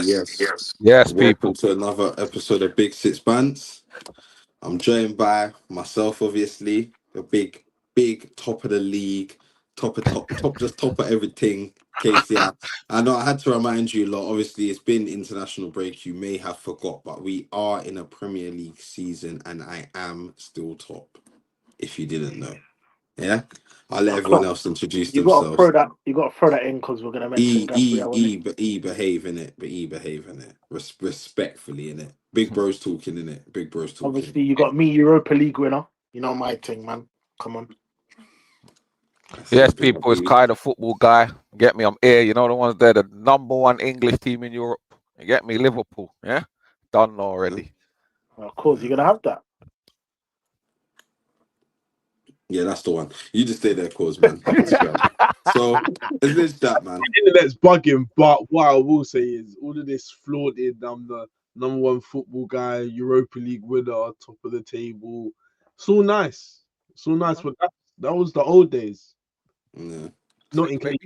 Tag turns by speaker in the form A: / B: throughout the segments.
A: Yes,
B: Welcome
A: people.
B: to another episode of Big Six Bands. I'm joined by myself, obviously, the big top of the league, just top of everything. Casey, I know I had to remind you a lot. Obviously, it's been international break. You may have forgot, but we are in a Premier League season, and I am still top. If you didn't know, yeah. I'll let everyone else introduce
C: You got to
B: themselves.
C: throw that. You got to throw that in because we're gonna mention Gabriel.
B: Behave in it, but behave in it, respectfully in it. Big bros talking in it. Big bros talking.
C: Obviously, you got me, Europa League winner. You know my thing, man. Come on.
A: Yes, people. It's Kai, the football guy. Get me? I'm here. You know the ones there, the number one English team in Europe. You get me? Liverpool. Yeah, done already.
C: Of course, you're gonna have that.
B: Yeah, that's the one. You just stay there, cause man. So it's that, man.
D: The internet's bugging, but what I will say is all of this flaunted. I'm the number one football guy, Europa League winner, top of the table. It's all nice. It's all nice, but that was the old days.
B: Yeah,
D: Not in case,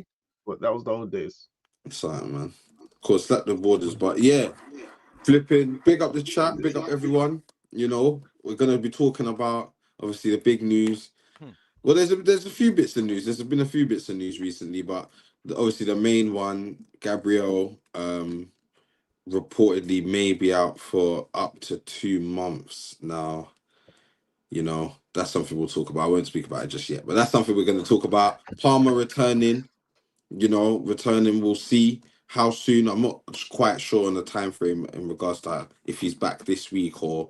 D: but that was the old days.
B: exciting, man. Of course, slap the borders, but yeah, flipping. Big up the chat. Big up everyone. You know, we're gonna be talking about obviously the big news. Well, there's a few bits of news. There's been a few bits of news recently, but obviously the main one, Gabriel, reportedly may be out for up to 2 months now. You know, that's something we'll talk about. I won't speak about it just yet, but that's something we're going to talk about. Palmer returning, we'll see how soon. I'm not quite sure on the time frame in regards to if he's back this week or,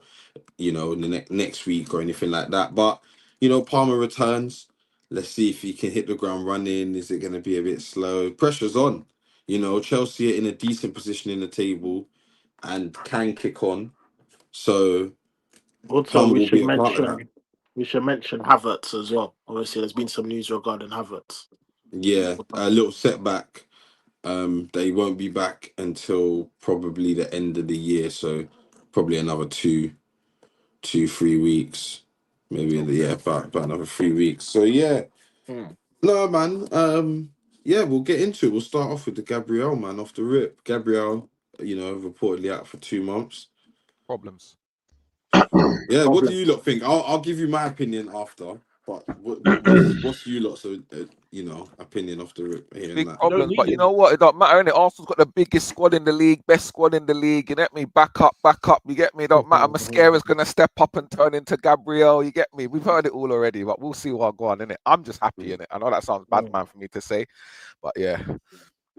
B: in the next week or anything like that. But, Palmer returns. Let's see if he can hit the ground running. Is it going to be a bit slow? Pressure's on. Chelsea are in a decent position in the table and can kick on. So
C: also we should mention Havertz as well. Obviously, there's been some news regarding Havertz.
B: Yeah, a little setback. They won't be back until probably the end of the year. So probably another 3 weeks. Maybe about another 3 weeks. So yeah. No, man. Yeah, we'll get into it. We'll start off with the Gabriel, man, off the rip. Gabriel, reportedly out for 2 months.
A: Problems.
B: Yeah, what do you lot think? I'll give you my opinion after. But what's you lot? So opinion off the rip.
A: Big problems, but you know what? It don't matter, innit? Arsenal's got the biggest squad in the league, best squad in the league. You get me? Back up. You get me? It don't matter. Mascara's gonna step up and turn into Gabriel. You get me? We've heard it all already, but we'll see what go on, innit? I'm just happy in it. I know that sounds bad, man, for me to say, but yeah.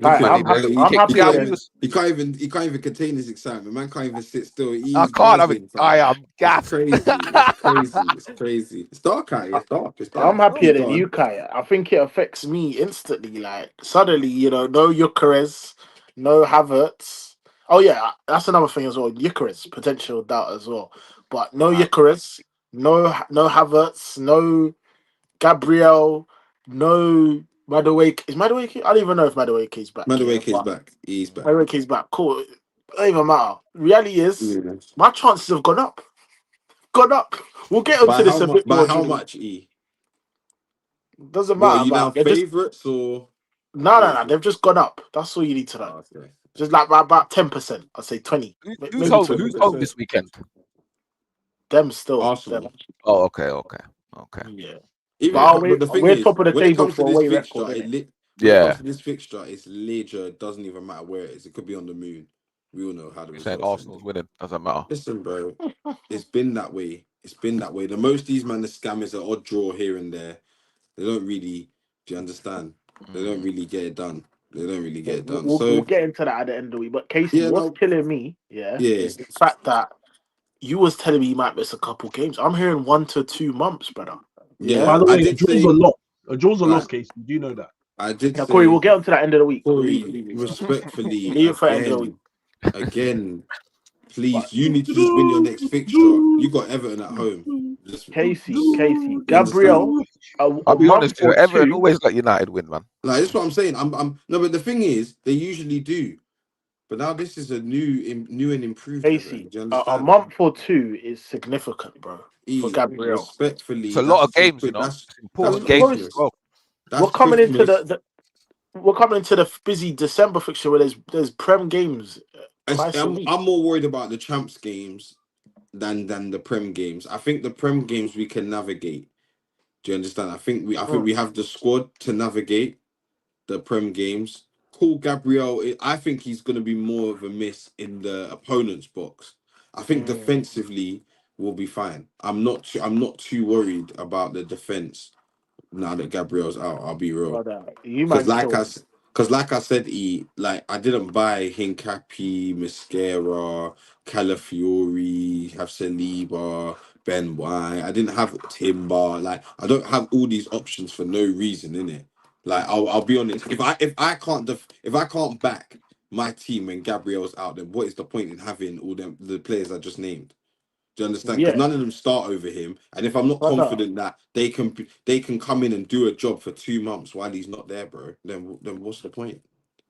C: I'm happy.
B: He can't even contain his excitement. Man can't even sit still.
A: I am gassed.
B: It's crazy. It's dark out here. It's dark.
C: I'm happier than you, Kai. I think it affects me instantly. Like suddenly, no Gyökeres, no Havertz. Oh yeah, that's another thing as well. Gyökeres, potential doubt as well. But no Gyökeres, no Havertz, no Gabriel, no Madueke. Is Madueke? I don't even know if Madueke is back.
B: Madueke is back. He's back.
C: Madueke is back. Cool. It don't even matter. Reality is, my chances have gone up. We'll get onto this a bit more.
B: By how much, E?
C: Doesn't matter.
B: Are you now favourites or?
C: No. They've just gone up. That's all you need to know.
B: Oh, okay.
C: Just like about 10%. I'd say 20.
A: Who's home this weekend?
C: Them still.
B: Arsenal.
C: Them.
A: Oh, okay.
C: Yeah.
B: But the thing
C: we're
B: is,
C: top of the
B: when
C: table
B: it comes to this fixture, this fixture, it's major. It doesn't even matter where it is. It could be on the moon. We all know how the results.
A: Arsenal's winning. Doesn't matter.
B: Listen, bro. It's been that way. The most these man, the scammers, are odd draw here and there. They don't really. Do you understand? They don't really get it done.
C: We'll get into that at the end of the week. But Casey, what's killing me, is the fact that you was telling me you might miss a couple games. I'm hearing 1 to 2 months, brother.
B: Yeah.
D: By the way, a draw's a loss, Casey. Do you know that?
B: I did.
C: Yeah, Corey, we'll get onto that end of the week.
B: Corey, respectfully,
C: leave it for end of the week.
B: Again, please, you need to just win your next fixture. You got Everton at home.
C: Casey, Gabriel.
A: I'll be honest, Everton always let United win, man.
B: Like that's what I'm saying. No, but the thing is, they usually do. But now this is a new and improved.
C: Casey, a month or 2 is significant, bro. For Gabriel,
B: respectfully,
A: it's a lot of games. That's important games.
C: We're coming into the busy December fixture where there's Prem games twice a week.
B: I'm more worried about the champs games than the Prem games. I think the Prem games we can navigate. Do you understand? I think we have the squad to navigate the Prem games. Cool, Gabriel. I think he's going to be more of a miss in the opponent's box. I think defensively we'll be fine. I'm not too worried about the defense now that Gabriel's out. I'll be real.
C: Brother, you
B: Because
C: man chill.
B: like I said, I didn't buy Hincapi, Mascara, Calafiori, have Saliba, Ben White. I didn't have Timber. Like I don't have all these options for no reason, innit? Like I'll be honest. If I can't back my team when Gabriel's out, then what is the point in having all the players I just named? Do you understand? Because
C: Yeah,
B: none of them start over him, and if I'm not
C: brother.
B: confident that they can come in and do a job for 2 months while he's not there, bro, then what's the point?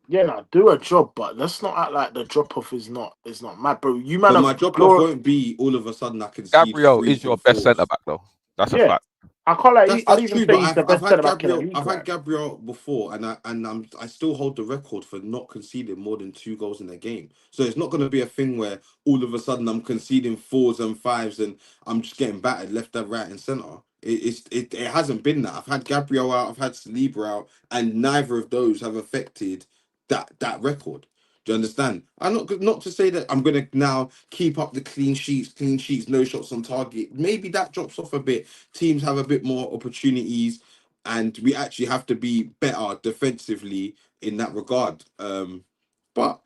C: Yeah, nah, do a job, but let's not act like the drop off is not mad, bro. You man
B: Because
C: have
B: my drop off
C: glory.
B: won't be all of a sudden I concede
A: Gabriel
B: threes
A: is
B: from
A: your best centre
B: fours.
A: back, though. That's a
C: Yeah,
A: fact.
C: I can't like. I'd
B: That's
C: even
B: true,
C: say
B: but
C: he's the
B: I've
C: best
B: had
C: centre back in the
B: Gabriel.
C: league,
B: I've had
C: like.
B: Gabriel before, I still hold the record for not conceding more than 2 goals in a game. So it's not going to be a thing where all of a sudden I'm conceding fours and fives and I'm just getting battered left and right and centre. It hasn't been that. I've had Gabriel out, I've had Saliba out, and neither of those have affected that record. Do you understand? I'm not to say that I'm gonna now keep up the clean sheets, no shots on target. Maybe that drops off a bit. Teams have a bit more opportunities, and we actually have to be better defensively in that regard. But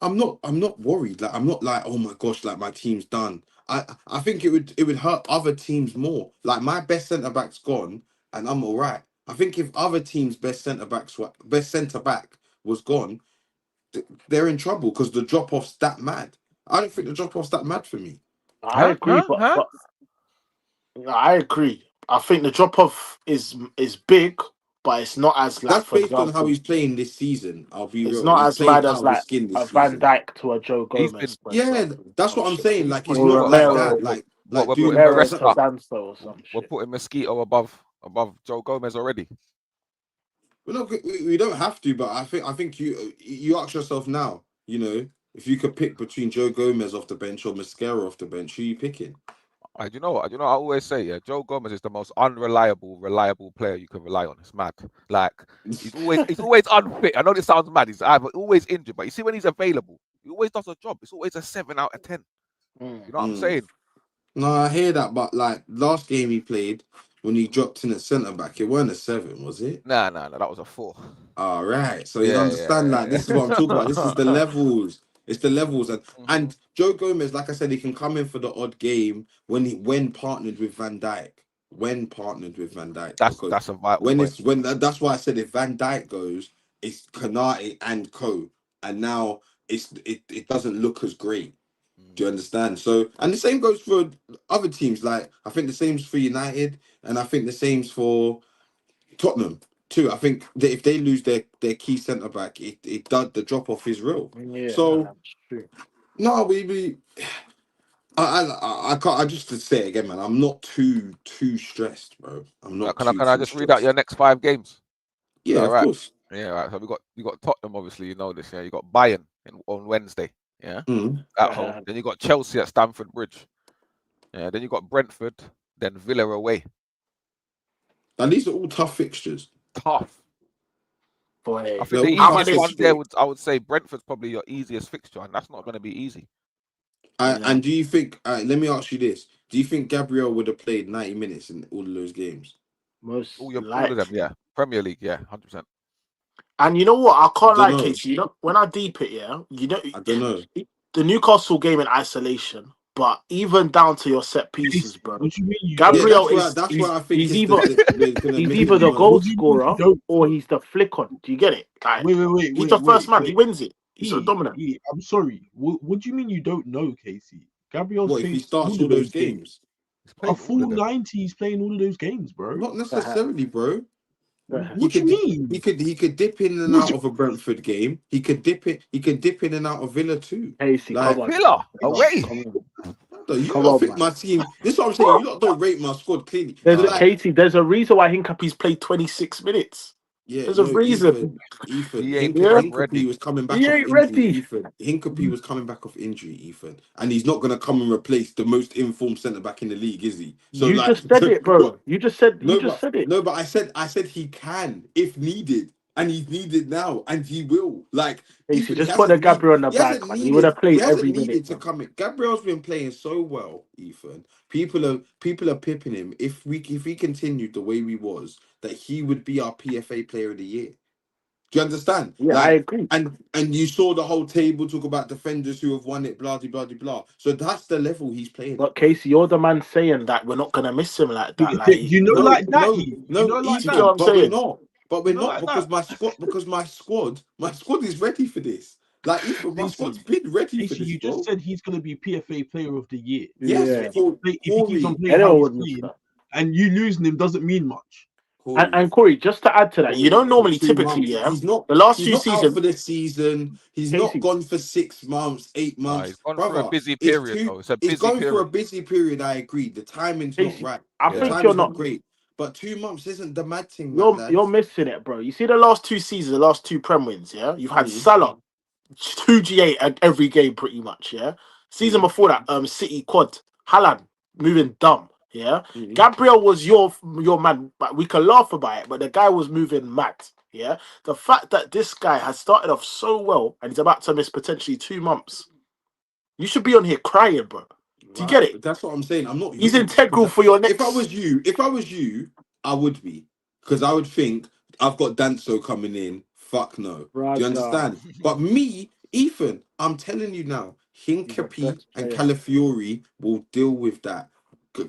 B: I'm not worried. Like I'm not like, oh my gosh, like my team's done. I think it would hurt other teams more. Like my best centre back's gone, and I'm all right. I think if other teams' best centre back was gone, they're in trouble because the drop off's that mad. I don't think the drop off's that mad for me.
C: I
A: Huh?
C: agree,
A: Huh? Huh?
C: but I agree. I think the drop off is big, but it's not as like,
B: That's
C: for
B: based on how
C: example,
B: he's playing this season. I'll be
C: it's
B: real.
C: not
B: He's
C: as
B: playing
C: mad
B: out
C: as
B: of his
C: like
B: skin
C: a
B: this
C: Van
B: season.
C: Dijk to a Joe
A: He's
C: Gomez,
A: been
C: for
B: Yeah,
C: example.
B: that's
C: Some
B: what I'm
C: shit.
B: saying. Like
A: putting
B: it's
C: Or
B: not like
C: Romero,
B: that.
A: what we're
B: Doing
A: putting
C: Romero
B: what's
C: to
A: Maresca.
C: Danso or some
A: We're
C: shit.
A: putting Mosquito above Joe Gomez already.
B: we don't have to, but I think you ask yourself now. If you could pick between Joe Gomez off the bench or Mascara off the bench, who are you picking?
A: You know what? I always say, yeah, Joe Gomez is the most reliable player you can rely on. It's mad. Like he's always unfit. I know this sounds mad. He's either always injured, but you see when he's available, he always does a job. It's always a 7 out of 10. You know what I'm
B: Mm.
A: saying?
B: No, I hear that, but like last game he played when he dropped in at centre back, it weren't a 7, was it?
A: Nah, that was a 4.
B: All right. So you
A: Yeah,
B: understand, like,
A: yeah,
B: this is what I'm talking about. This is the
A: yeah.
B: levels. It's the levels. And
A: Mhm.
B: and Joe Gomez, like I said, he can come in for the odd game when partnered with Van Dijk. When partnered with Van Dijk. Because
A: That's a vital point.
B: that's why I said if Van Dijk goes, it's Kanate and Co. And now it doesn't look as great. Do you
A: Mm.
B: understand? So, and the same goes for other teams. Like I think the same's for United, and I think the same's for Tottenham too. I think that if they lose their key centre back, it does the drop off is real.
C: Yeah,
B: So
C: that's true.
B: no, we I can't. I just to say it again, man. I'm not too stressed, bro. I'm not
A: Can I
B: too
A: just read out your
B: stressed.
A: next 5 games? Is
B: Yeah,
A: that all
B: of
A: right?
B: course.
A: Yeah, right. So we got Tottenham, obviously, you know this. Yeah, you got Bayern on Wednesday. Yeah,
B: Mm.
A: at home. Then you got Chelsea at Stamford Bridge. Yeah, then you got Brentford. Then Villa away.
B: And these are all tough fixtures.
A: Tough.
C: Boy,
A: I
B: They're
A: think the
B: all
C: I'm
B: tough
C: at
A: easiest one
C: this.
A: there
B: fixtures.
A: I would say Brentford's probably your easiest fixture, and that's not going to be easy.
B: And do you think? Let me ask you this: do you think Gabriel would have played 90 minutes in all of those games?
C: Most
A: All of them,
C: likely.
A: yeah. Premier League, yeah, 100%.
C: And you know what? I
B: I
C: can't
B: don't
C: lie,
B: know.
C: Casey. When I deep it, yeah,
B: I don't know.
C: the Newcastle game in isolation, but even down to your set
D: Casey,
C: pieces, bro.
D: what do you mean you don't
B: Yeah,
D: know?
C: Gabriel
B: that's where
C: is
B: I think
C: he's
B: it's
C: either
B: we're gonna
C: he's
B: miss
C: either
B: the
C: the
D: Wait,
C: goal
D: what
B: most.
D: do you mean you
C: scorer
D: don't
C: or
D: know?
C: he's the flick on. Do you get it? Like he's the first man. He
D: Wait.
C: wins it. He's so dominant.
D: I'm sorry. What do you mean you don't know, Casey? Gabriel's
B: What if he
D: played
B: starts
D: all
B: all
D: of
B: those
D: those games.
B: games?
A: He's
D: A
A: playing all
D: full
A: of them.
D: 90, he's playing all of those games, bro.
B: Not necessarily, bro. He
D: What do you
B: could
D: mean?
B: he could dip in and
D: What
B: out
D: do
B: of a Brentford game. He could dip in and out of Villa too.
C: Casey, come
B: Like,
C: on,
A: Villa away.
C: come on,
B: you
C: come
B: lot
C: on,
B: think
C: man.
B: my team. This is what I'm saying. You lot don't rate my squad clearly.
C: There's
B: It's
C: a
B: like
C: Casey. There's a reason why Hincapie's played 26 minutes.
B: Yeah,
C: There's a
B: no,
C: reason.
B: Ethan,
A: He ain't
C: Yeah,
A: ready.
B: Hincapie was coming back
C: he
B: off
C: ain't
B: injury.
C: ready.
B: Hincapie was coming back off injury, Ethan, and he's not gonna come and replace the most informed centre back in the league, is he? So
C: You
B: like,
C: just said it,
B: what?
C: bro. You just said
B: No,
C: it.
B: no, but I said he can if needed, and he's needed now, and he will. Like,
C: Casey,
B: Ethan,
C: just put the Gabriel on the back, man. He would have
B: he
C: played
B: hasn't
C: every minute,
B: needed to
C: man.
B: come in. Gabriel's been playing so well, Ethan. People are pipping him. If he continued the way we was, that he would be our PFA Player of the Year. Do you understand?
C: Yeah, I
B: Like,
C: agree.
B: and you saw the whole table talk about defenders who have won it, blah blah blah blah. So that's the level he's playing
C: But
B: at, bro.
C: Casey, you're the man saying that we're not gonna miss him like that. Like,
D: You know,
B: No,
D: like that,
B: no,
D: Eve. You
B: no,
D: know, like
C: do you get what
D: that.
B: Ethan,
C: I'm
B: but we're
C: saying?
B: not. But
D: You
B: we're
D: know,
B: not
D: like that.
B: because my squad is ready for this. Like, Ethan, my squad's
D: Casey,
B: been ready for
D: Casey,
B: this,
D: you just
B: bro.
D: said he's going to be PFA Player of the Year.
B: Yes,
C: Yeah,
D: If he keeps on
B: Corey,
D: playing how
C: anyone
D: he's
C: would miss
D: playing,
C: that.
D: and you losing him doesn't mean much.
B: Corey,
C: And Corey, just to add to that, you
B: Corey,
C: know,
B: for
C: normally,
B: 2 months.
C: typically, yeah,
B: He's not.
C: the last
B: He's
C: few
B: not out
C: seasons,
B: for the season. He's not
C: Casey,
B: gone for 6 months, eight
A: Nah,
B: months,
A: he's gone through a
B: brother.
A: busy
B: It's
A: period
B: too.
A: though. It's a
B: It's
A: busy
B: going for a
A: period.
B: busy period. I agree. The timing's not
C: Casey,
B: right.
C: I
B: The
A: Yeah.
C: think you're
B: timing's not
C: not.
B: great. But 2 months isn't the mad thing,
C: You're
B: lads.
C: missing it, bro. You see the last two seasons, the last two Prem wins, yeah. You've had
B: Mm,
C: Salah 2G8 at every game, pretty much, yeah. Season
B: mm,
C: before that, City quad, Haaland moving dumb, yeah.
B: mm.
C: Gabriel was your man, but we can laugh about it, but the guy was moving mad, yeah. The fact that this guy has started off so well and he's about to miss potentially 2 months, you should be on here crying, bro. Do you get
B: Right,
C: it?
B: but that's what I'm saying. I'm not
C: He's
B: you.
C: integral
B: Because
C: for your
B: if I
C: next.
B: was you, I would be. Because I would think I've got Danso coming in. Fuck no. Do you
C: Raja,
B: understand? But me, Ethan, I'm telling you now,
C: he's the
B: Hincapi
C: best
B: and
C: player.
B: Calafiori will deal with that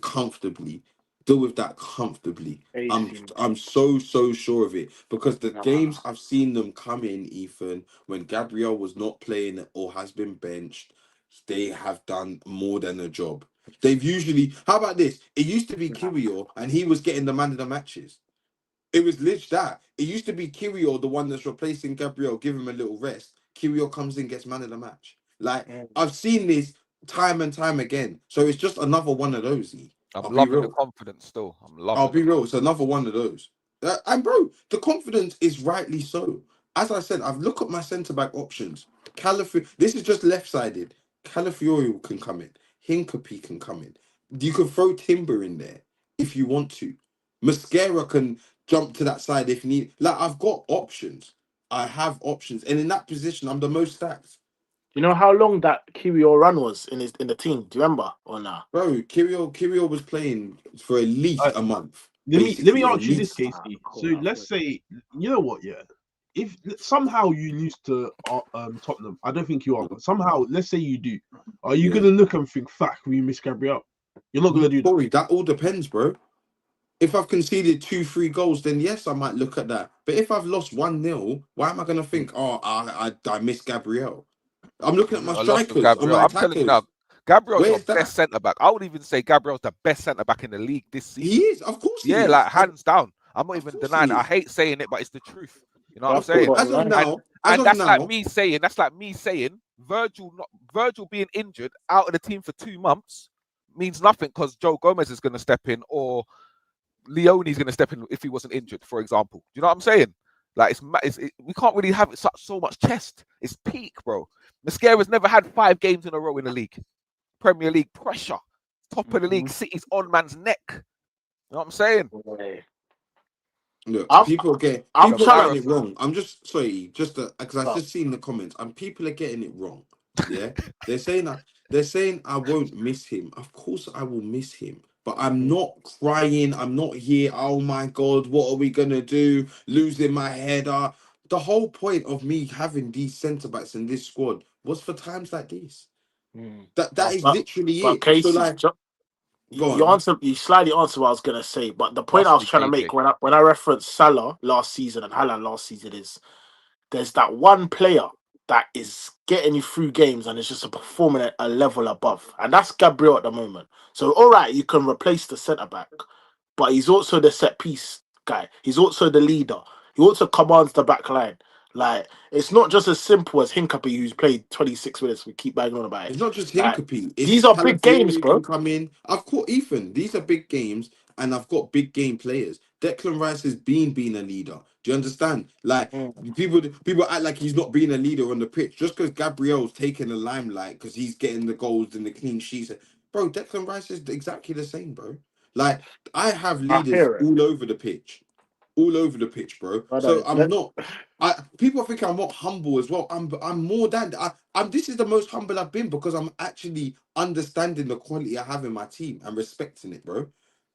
B: comfortably. Deal with that comfortably. I'm
C: AC.
B: I'm so sure of it because the
C: Nah.
B: games I've seen them come in, Ethan, when Gabriel was not playing or has been benched, they have done more than a job. They've usually. How about this? It used to be Kiwior, and he was getting the man of the matches. It was literally that. It used to be Kiwior, the one that's replacing Gabriel. Give him a little rest. Kiwior comes in, gets man of the match. Like, I've seen this time and time again. So it's just another one of those. E.
A: I'm
B: I'll be
A: loving the
B: real.
A: confidence still. I'm
B: I'll
A: loving
B: be
A: the
B: real. It's
A: confidence.
B: another one of those. And bro, the confidence is rightly so. As I said, I've looked at my centre back options. This is just left sided. Calafiori can come in. Hincapi can come in. You can throw Timber in there if you want to. Mascara can jump to that side if need. Like, I've got options. I have options, and in that position, I'm the most stacked.
C: You know how long that Kiwior run was in the team? Do you remember or nah?
B: Bro, Kirio was playing for at least
D: Uh,
B: a month,
D: let me
B: basically, at
D: ask you this,
B: least.
D: Casey. So
C: Cool,
D: let's say, you know what, yeah. If somehow you lose to Tottenham, I don't think you are, but somehow, let's say you do, are you
B: Yeah.
D: gonna look and think, "Fuck, we miss Gabriel"? You're not gonna do that.
B: Corey, that all depends, bro. If I've conceded 2, 3 goals, then yes, I might look at that. But if I've lost 1-0, why am I gonna think, oh, I miss Gabriel? I'm looking at my
A: A loss of
B: strikers or
A: Gabriel.
B: my
A: I'm telling you now,
B: attackers.
A: Gabriel's your
B: Where's that?
A: best centre back. I would even say Gabriel's the best centre back in the league this
B: He
A: season.
B: is, of course
A: Yeah,
B: he
A: like
B: is.
A: hands down. I'm not
B: Of
A: even
B: course he
A: denying it. I
B: is.
A: hate saying it, but it's the truth. You know what I'm
C: That's the
A: saying?
B: As
C: bottom
B: of
C: line.
A: And
B: now, as
A: and
B: of
A: that's like
B: now,
A: me saying Virgil being injured out of the team for 2 months means nothing because Joe Gomez is going to step in or Leone's going to step in if he wasn't injured, for example. Do you know what I'm saying? Like we can't really have it so much chest. It's peak, bro. Mascara's never had 5 games in a row in the league. Premier League pressure. Top of the league, City's on man's neck. You know what I'm saying?
B: look,
C: I'm I'm
B: people are
C: trying
B: getting
C: to.
B: it wrong. I'm just sorry, just because I
C: Oh,
B: just seen the comments and people are getting it wrong. Yeah, they're saying I won't miss him. Of course, I will miss him, but I'm not crying. I'm not here. Oh my God, what are we gonna do? Losing my head. The whole point of me having these centre backs in this squad was for times like this. That is literally
C: but
B: it. So
C: Casey,
B: like, go
C: you
B: on.
C: answer. You slightly answered what I was gonna say, but the point I
A: Trust
C: was
A: me,
C: trying to
A: KJ.
C: make when I referenced Salah last season and Haaland last season is there's that one player that is getting you through games and is just performing at a level above, and that's Gabriel at the moment. So all right, you can replace the centre back, but he's also the set piece guy. He's also the leader. He also commands the back line. Like it's not just as simple as Hincapi, who's played 26 minutes. We keep banging on about it.
B: It's not just
C: Like
B: Hincapi.
C: these
B: It's
C: are big games,
B: Calafiori
C: bro.
B: can come in. I've caught Ethan. These are big games, and I've got big game players. Declan Rice has been a leader. Do you understand? Like
C: Mm.
B: people act like he's not being a leader on the pitch just because Gabriel's taking the limelight because he's getting the goals and the clean sheets. Bro, Declan Rice is exactly the same, bro. Like I have
C: I
B: leaders
C: hear it.
B: all over the pitch, bro. So I'm not. People think I'm not humble as well. I'm more than I'm. This is the most humble I've been because I'm actually understanding the quality I have in my team and respecting it, bro.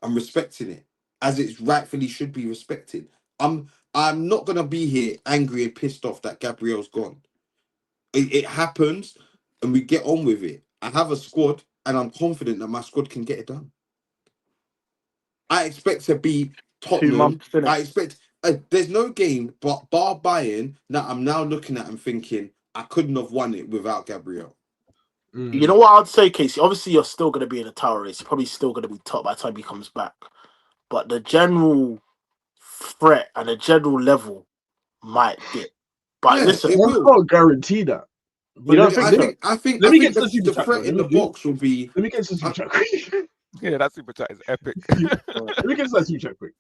B: I'm respecting it as it rightfully should be respected. I'm not gonna be here angry and pissed off that Gabriel's gone. It happens, and we get on with it. I have a squad, and I'm confident that my squad can get it done. I expect to be
C: 2
B: Tottenham.
C: months in it.
B: I expect there's no game but bar Bayern that I'm now looking at and thinking I couldn't have won it without Gabriel.
C: You know what I'd say, Casey? Obviously, you're still going to be in a tower race. You're probably still going to be top by the time he comes back. But the general threat and the general level might dip. But
B: Yeah,
C: listen,
B: it
D: I
B: will.
D: can't guarantee that.
C: you
D: But
C: don't think
B: I
C: so?
B: think I think
D: let
B: I
D: me
B: think
D: get to the super
B: the
D: chat,
B: threat
D: bro.
B: in the box will be.
D: Let me get to the super chat quick.
A: Yeah, that super chat is epic.
D: Let me get to that super chat quick.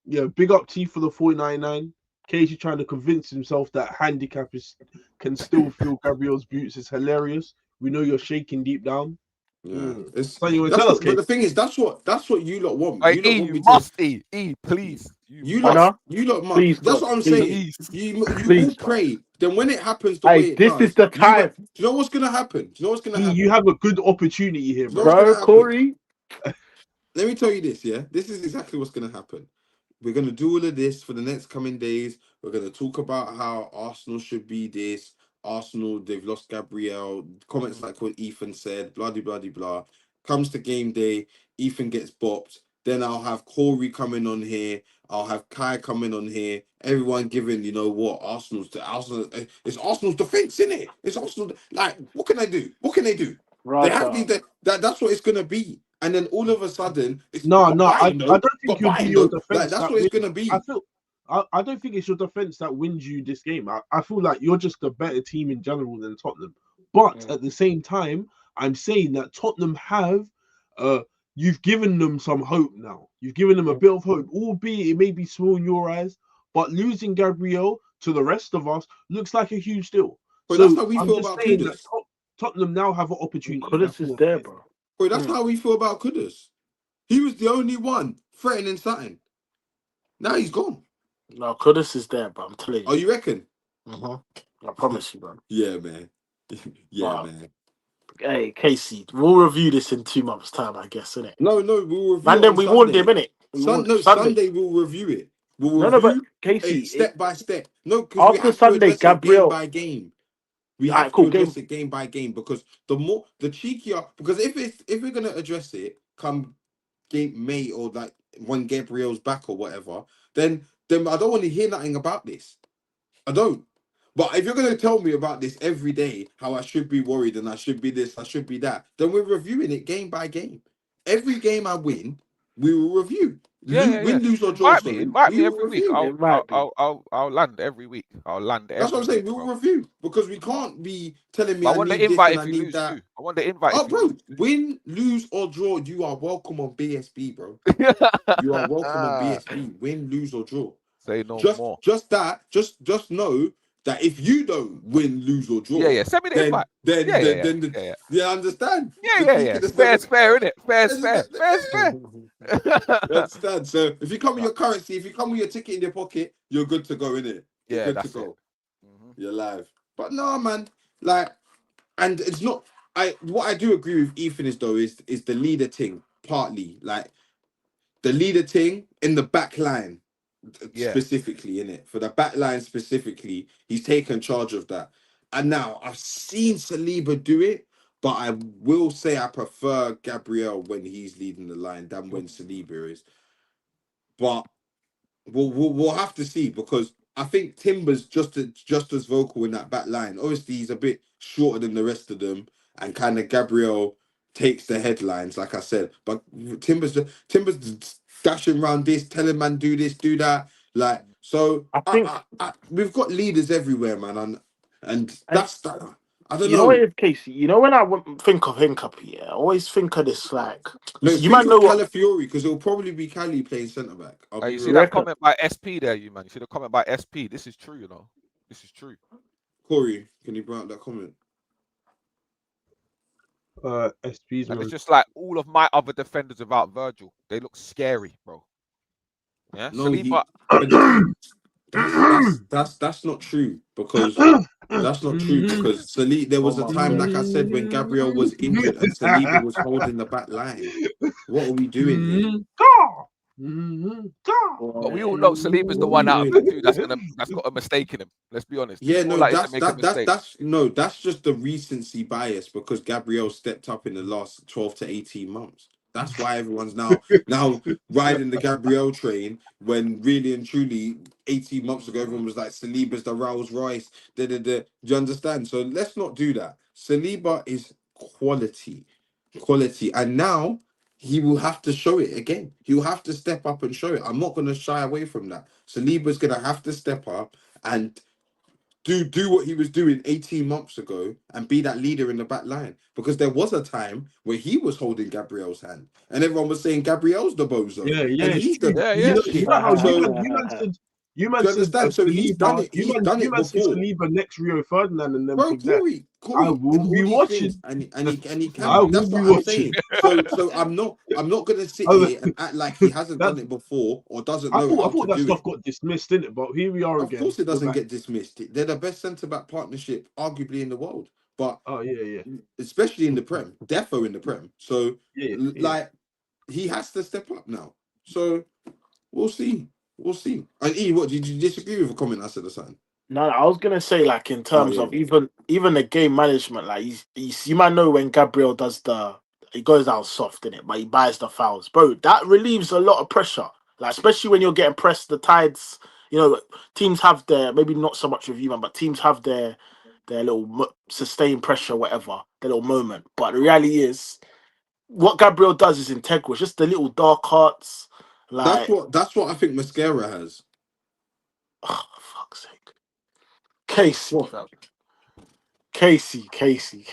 D: Yeah, big up T for the 499. Casey trying to convince himself that handicappers can still feel Gabriel's boots is hilarious. We know you're shaking deep down.
B: Yeah, it's
D: So you want to
B: that's
D: tell us,
B: what. But
D: Casey?
B: the thing is, that's what you lot want.
A: Like,
B: You lot
A: E,
B: want
A: you
B: me to.
A: must please. You
B: You
C: I
A: must.
B: lot,
C: know.
B: you lot must.
C: Please,
B: That's
C: bro.
B: what I'm
C: Please,
B: saying.
A: Please.
B: You all
C: please, bro.
B: pray. Then when it happens the
C: Hey,
B: way it
C: this is
B: does,
C: the
B: you lot.
C: time,
B: Do you know what's gonna happen? Do you know what's gonna
D: You
B: happen?
D: have a good opportunity here,
B: Do you know what's
D: bro.
B: gonna
C: bro,
B: happen?
C: Corey.
B: Let me tell you this, yeah? This is exactly what's going to happen. We're going to do all of this for the next coming days. We're going to talk about how Arsenal should be this. Arsenal, they've lost Gabriel. Comments like what Ethan said, blah, blah, blah, blah. Comes to game day, Ethan gets bopped. Then I'll have Corey coming on here. I'll have Kai coming on here. Everyone giving, you know what, Arsenal. It's Arsenal's defense, isn't it? It's Arsenal. Like, what can I do? What can they do? They have
C: Rata.
B: the that's what it's gonna be. And then all of a sudden, it's
D: No,
B: got
D: no,
B: buying
D: I
B: though.
D: don't think
B: Got
D: it'll be
B: buying
D: your
B: though. Like
D: defense
B: that's
D: that
B: what it's
D: wins.
B: gonna
D: I
B: be.
D: feel I don't think it's your defense that wins you this game. I feel like you're just a better team in general than Tottenham. But at the same time, I'm saying that Tottenham have you've given them some hope now. You've given them a bit of hope, albeit it may be small in your eyes, but losing Gabriel to the rest of us looks like a huge deal.
B: But that's
D: So
B: how we
D: I'm
B: feel
D: just
B: about
D: saying that
B: Kudus.
D: Tottenham now have an opportunity. That's
C: Kudus is
D: all I'm
C: there,
D: saying.
C: bro.
B: But that's how we feel about Kudus. He was the only one threatening something. Now he's gone.
C: No, Kudus is there, bro. I'm telling
B: Oh,
C: you.
B: you reckon?
C: I promise you, bro.
B: Yeah, man. Yeah,
C: Wow.
B: man.
C: Hey, Casey, we'll review this in 2 months' time, I guess, innit?
B: No, we'll review
C: Man,
B: it
C: then
B: on
C: we warned him,
B: Sunday.
C: innit? We warned him.
B: No,
C: Sunday.
B: Sunday we'll review it. We'll
C: No, but
B: review
C: Casey,
B: step by step. No, because we
C: after
B: have to
C: Sunday,
B: address it game
C: Gabriel.
B: by game. We
C: All right,
B: have to
C: cool.
B: address
C: Game.
B: it game by game because the cheekier, because if we're gonna address it come game May or like when Gabriel's back or whatever, then I don't want to hear nothing about this. I don't. But if you're gonna tell me about this every day, how I should be worried and I should be this, I should be that, then we're reviewing it game by game. Every game I win, we will review.
A: Yeah.
B: Win, lose or draw, sorry,
A: Invite
B: we
A: me
B: will
A: every week.
B: review.
C: It might be.
A: I'll land every week. I'll land
B: That's what I'm
A: every
B: saying.
A: week,
B: We will
A: bro.
B: review because we can't be telling me
A: But I
B: I
A: want the
B: need this
A: invite
B: and I
A: if you
B: need
A: lose
B: that.
A: too. I want the invite
B: Oh,
A: if you
B: bro,
A: lose
B: win, lose or draw, you are welcome on BSB, bro.
A: too.
B: You are welcome on BSB. Win, lose or draw.
A: Say no more.
B: Just know that if you don't win, lose or draw,
A: Yeah. Send me the
B: then
A: invite. Yeah.
B: you understand the
A: Yeah.
B: cheekiness of
A: Fair's
B: it.
A: fair, innit? Fair's fair. Fair's
B: Yeah.
A: fair.
B: You understand? So if you come with your currency, if you come with your ticket in your pocket, you're good to go, innit? You're
A: Yeah,
B: good to
A: that's it.
B: go. You're live. But no, man, like, and it's not. What I do agree with Ethan is the leader thing partly, like the leader thing in the back line
A: Yeah.
B: specifically, in it for the back line specifically, he's taken charge of that. And now I've seen Saliba do it, but I will say I prefer Gabriel when he's leading the line than when Saliba is. But we'll have to see because I think Timber's just as vocal in that back line. Obviously, he's a bit shorter than the rest of them, and kind of Gabriel takes the headlines, like I said. But Timber's dashing around this, telling man do this, do that. Like so,
C: I think
B: we've got leaders everywhere, man, and
C: I,
B: that's that. I don't
C: You know what
B: know.
C: it is, Casey? You know when I think of Hincapie, yeah, I always think of this like
B: No,
C: you
B: think
C: might
B: of
C: know what
B: Calafiori because it'll probably be Cali playing centre back. I'll be
A: You see
C: you
B: real.
A: that
C: reckon.
A: comment by SP there, you man. You see the comment by SP. This is true, you know. This is true.
B: Corey, can you bring up that comment?
D: SP's
A: And
D: man.
A: it's just like all of my other defenders without Virgil. They look scary, bro. Yeah,
B: No,
A: Saliba.
B: but that's not true because that's not true because there
C: Oh
B: was a
C: my
B: time, like
C: days.
B: I said, when Gabriel was injured and Saliba was holding the back line. What are we doing here?
A: But we
C: Boy.
A: all know Saliba's the
B: What are we
A: one out of
B: doing
A: the
B: here?
A: two that's got a mistake in him. Let's be honest. He's
B: Yeah,
A: more
B: no,
A: likely to make a mistake.
B: that's just the recency bias because Gabriel stepped up in the last 12 to 18 months. That's why everyone's now riding the Gabriel train when really and truly 18 months ago everyone was like Saliba's the Rolls Royce. Do you understand? So let's not do that. Saliba is quality. Quality. And now he will have to show it again. He will have to step up and show it. I'm not gonna shy away from that. Saliba's gonna have to step up and do what he was doing 18 months ago and be that leader in the back line. Because there was a time where he was holding Gabriel's hand and everyone was saying Gabriel's the bozo.
D: Yeah,
B: And
D: it's
B: he's
D: true.
B: the
A: Yeah,
D: You
A: yeah.
B: he's
D: know, you
B: shit.
D: know how
B: So
D: you
B: do
D: man
B: you
D: said
B: understand? So he's done
D: Saliba.
B: it, he's done
D: You
B: it
D: man said
B: before.
D: Saliba next Rio Ferdinand and them
B: Bro,
D: things there. I
B: Corey,
D: will
B: and all
D: be
B: these things,
D: watching.
B: and he can
D: I
B: be.
D: will
B: That's
D: be
B: what I'm
D: watching.
B: saying. So I'm not gonna sit
D: I,
B: here and act like he hasn't
D: that
B: done it before or doesn't
D: I
B: know
D: thought
B: how to
D: that
B: do
D: stuff
B: it.
D: got dismissed, didn't it? But here we are
B: Of
D: again.
B: course, it
D: We're
B: doesn't
D: back.
B: get dismissed. They're the best centre back partnership, arguably in the world. But
D: Oh yeah.
B: especially in the Prem, defo in the Prem. So
D: Yeah.
B: like he has to step up now. So we'll see. We'll see. And E, what did you disagree with a comment I said or something?
C: No, I was gonna say like in
B: Oh
C: terms
B: yeah.
C: of even the game management, like you might know when Gabriel does he goes out soft in it, but he buys the fouls, bro. That relieves a lot of pressure, like especially when you're getting pressed. The tides, teams have their maybe not so much with you, man, but teams have their little sustained pressure, whatever, their little moment. But the reality is, what Gabriel does is integral. It's just the little dark arts,
B: That's
C: like
B: what I think Mascara has.
C: oh, for fuck's sake, Casey.
A: What's up?
C: Casey.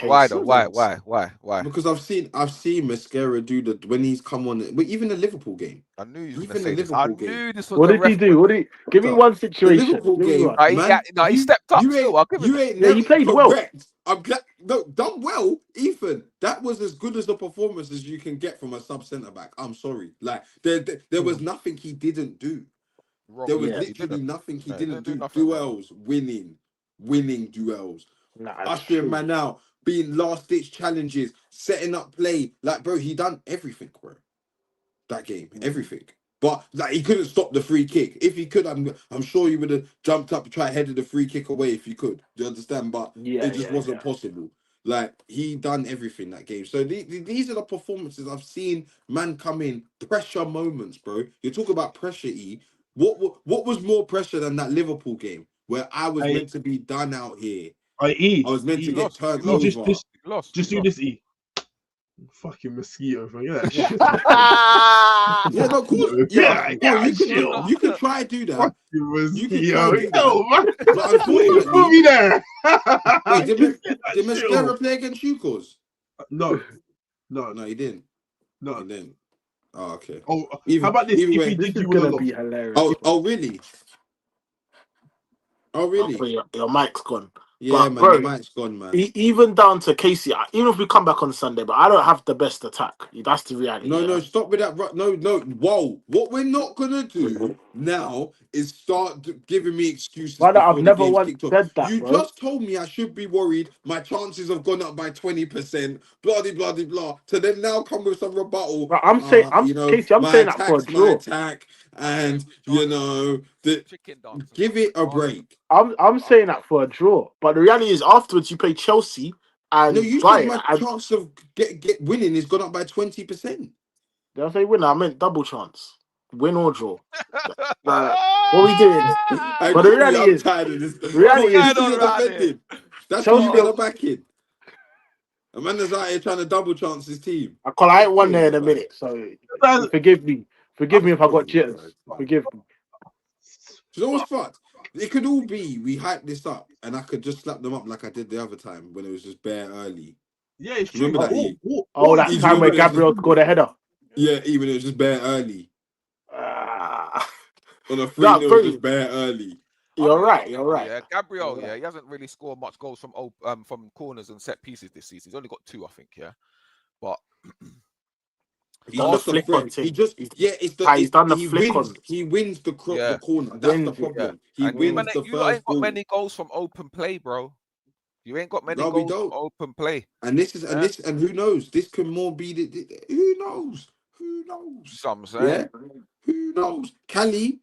A: Why though? Why?
B: Because I've seen Mascara do when he's come on, but even the Liverpool game.
A: I knew you was gonna
B: Even the
A: say this. I
B: Liverpool game.
A: knew this was
C: What
A: the
C: did he do?
A: reference.
C: What did he give me
B: So,
C: one
B: the
C: situation?
B: Liverpool
C: Give me
B: game,
C: one.
B: man.
A: He stepped up still. I'll give it.
B: You ain't
C: Yeah, he
B: never
C: played well.
B: correct. I'm glad. No, done well, Ethan. That was as good as the performance as you can get from a sub centre back. I'm sorry. Like there was nothing he didn't do.
A: Wrong.
B: There was
C: Yeah,
A: He
B: literally
A: didn't.
B: nothing he
A: No, he
B: didn't
A: didn't do
B: do.
A: nothing wrong.
B: Duels, winning duels,
C: nah, it's
B: ushering
C: true.
B: man out, being last ditch challenges, setting up play. Like, bro, he done everything, bro. That game, everything. But like, he couldn't stop the free kick. If he could, I'm sure he would have jumped up and tried headed the free kick away if he could. Do you understand? But
C: Yeah,
B: it just
C: yeah,
B: wasn't
C: yeah.
B: possible. Like, he done everything that game. So these are the performances I've seen man come in, pressure moments, bro. You talk about pressure, E. What was more pressure than that Liverpool game where I was
D: I
B: meant to be done out here?
D: E
B: I was meant to
A: He
B: get
A: lost. He
B: turned
A: lost.
D: just
B: over.
A: He lost.
D: just
A: He
D: do
A: lost.
D: this E. Fucking mosquito, man. Get that
A: Yeah.
D: shit.
B: Yeah, no, of course. Yeah,
D: Yeah,
B: bro, you
D: chill.
B: could try do that.
D: Fucking
B: You could try
D: mosquito.
B: do that.
D: Yo, man.
B: But
D: Put
B: unfortunately,
D: me there.
B: wait,
D: Just get
B: did
D: that
B: Mascara
D: chill.
B: play against Yukos?
D: No.
B: No, he didn't. He
D: No.
B: didn't. Oh, okay.
D: Oh, how
B: Either
D: about this?
B: either
D: If he
B: way.
C: This
D: did,
C: is
D: you would have
C: gonna
D: lost.
C: be hilarious, bro.
B: Oh really? Oh
C: Oh,
B: really?
C: your mic's gone.
B: Yeah,
C: But
B: man, the
C: bro,
B: mic's gone, man.
C: even down to Casey, even if we come back on Sunday, but I don't have the best attack. That's the reality.
B: No,
C: Yeah.
B: stop with that. No. Whoa. What we're not gonna do now is start giving me excuses
C: Brother, I've
B: before the
C: never
B: game's
C: once
B: kicked off.
C: said that,
B: You
C: bro.
B: just told me I should be worried. My chances have gone up by 20%. Blah blah blah blah. To then now come with some rebuttal.
C: But I'm saying, Casey, I'm
B: My
C: saying that for a
B: attack's my
C: draw.
B: attack,
A: Yeah,
B: and
A: we chanted
B: the
A: chicken dance and
B: give
A: something.
B: it a break.
C: I'm saying that for a draw. But the reality is, afterwards, you play Chelsea
B: No,
C: and
B: you said
C: Brighton.
B: my
C: And
B: chance of get winning has gone up by 20%.
C: did I say winner? I meant double chance, win or draw. What we doing?
B: Hey,
C: But the
B: Corey,
C: reality
B: I'm
C: is,
B: tired of this.
A: What's
C: reality
B: Corey,
C: is,
B: this
A: going
B: is
A: on
B: your
A: around here?
B: defending. That's because you
C: Chelsea.
B: got a back in. A man that's out here trying to double chance his team.
C: I ain't won
B: Come
C: there in
B: on,
C: a
B: man.
C: minute, so forgive me. Forgive me if I
B: Come
C: got
B: on,
C: jitters.
B: man.
C: Forgive me.
B: You know what's fucked? It could all be we hype this up, and I could just slap them up like I did the other time when it was just bare early.
D: Yeah, it's true.
B: Remember that, E?
C: That
B: He's
C: time where
B: remember that.
C: Gabriel scored a header.
B: Yeah, even it was just bare early
C: Ah.
B: on a
C: That
B: 3-0,
C: bro,
B: just bare early.
C: you're right.
A: honest
C: You're
A: with you,
C: right.
A: Yeah, Gabriel.
C: You're
A: Yeah,
C: right.
A: he hasn't really scored much goals from corners and set pieces this season. He's only got 2, I think. Yeah, but
C: He's
B: He's
C: done the
B: just a
C: flick on
B: threat. He
C: thing.
B: just
C: He's done the flick on.
B: he wins the
A: yeah,
B: corner. That's the
C: Wins it.
A: yeah.
B: problem. He
A: And you man,
B: wins the
A: you lot
B: first
A: ain't got
B: ball.
A: many goals from open play, bro. You ain't got many
B: No, we
A: goals from
B: don't.
A: open play.
B: And this is
A: Yeah,
B: and who knows? This can more be who knows? Who knows?
A: so I'm saying.
B: Yeah, who knows? Kelly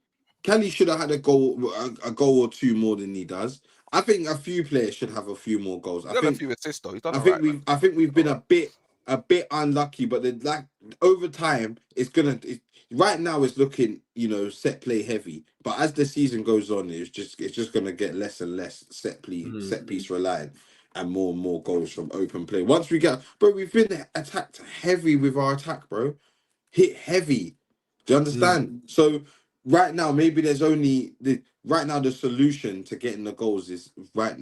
B: should have had a goal or two more than he does. I think a few players should have a few more goals.
A: He's done a few assists though. He's done
B: I
A: all
B: think
A: right.
B: we've been a bit unlucky, but over time it's right now it's looking set play heavy. But as the season goes on, it's just gonna get less and less set piece reliant and more goals from open play. Once we get, bro, we've been attacked heavy with our attack, bro. Hit heavy. Do you understand? So right now, maybe there's only the solution to getting the goals is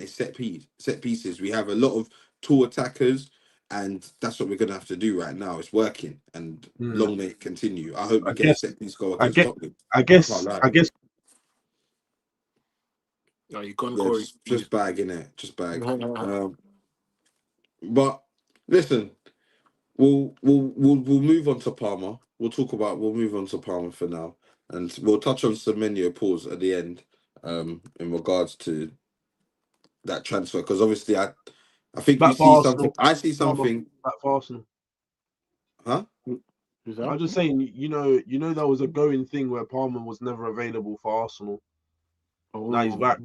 B: set pieces. We have a lot of tall attackers, and that's what we're gonna have to do right now. It's working, and long may it continue. I hope we
D: I
B: get a
D: guess.
B: set piece goal
D: I
B: against
D: guess.
B: Tottenham.
D: I
B: Can't
D: guess.
B: lie.
D: I guess.
C: Oh, you gone,
B: Yeah,
C: Corey.
B: just bag in it, just bag. But listen, we'll move on to Palmer. We'll move on to Palmer for now, and we'll touch on Semenyo pause at the end, in regards to that transfer, because obviously I think you
D: Back
B: see
D: for
B: something.
D: Arsenal.
B: I see something,
D: Back for Arsenal.
B: huh?
C: Who's
D: I
C: that?
D: was just saying, there was a going thing where Palmer was never available for Arsenal. Now he's back.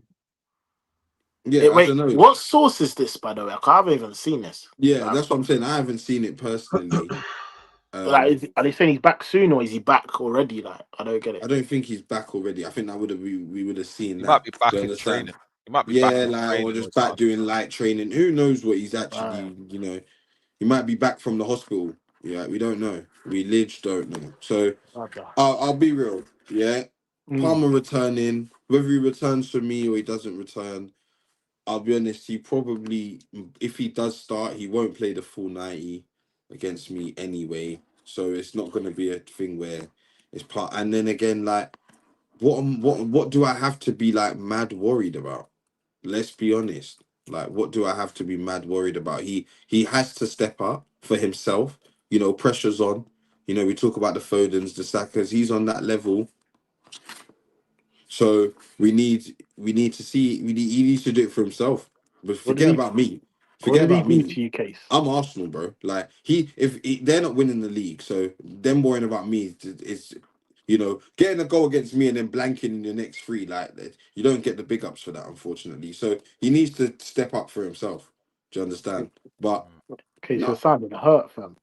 B: Yeah, I
C: Wait,
B: don't know.
C: what source is this, by the way? I haven't even seen this.
B: Yeah,
C: Like,
B: that's what I'm saying. I haven't seen it personally.
C: are they saying he's back soon or is he back already? Like, I don't get
B: I
C: it.
B: don't think he's back already. I think that we would have seen
A: He
B: that.
A: might be
B: Do
A: back
B: you
A: in
B: understand?
A: training. He might be back
B: Yeah,
A: in
B: like, or
A: training or
B: just back
A: something.
B: doing light training. Who knows what he's actually, he might be back from the hospital. Yeah, we don't know. We literally don't know. So
C: Okay.
B: I'll be real. Yeah,
C: Mm.
B: Palmer returning, whether he returns for me or he doesn't return, I'll be honest. He probably, if he does start, he won't play the full 90 against me anyway. So it's not going to be a thing where it's part. And then again, like, what do I have to be like mad worried about? Let's be honest. Like, what do I have to be mad worried about? He has to step up for himself. Pressure's on. We talk about the Fodens, the Sakas. He's on that level. So we need to see. He needs to do it for himself. But
C: What did
B: forget
C: he?
B: about me.
C: What
B: Forget
C: did he
B: about
C: do
B: me.
C: to you, Case?
B: I'm Arsenal, bro. Like if they're not winning the league, so them worrying about me is getting a goal against me and then blanking in the next three. Like, you don't get the big ups for that, unfortunately. So he needs to step up for himself. Do you understand? But
C: Case, you're
B: no,
C: sounding hurt, fam.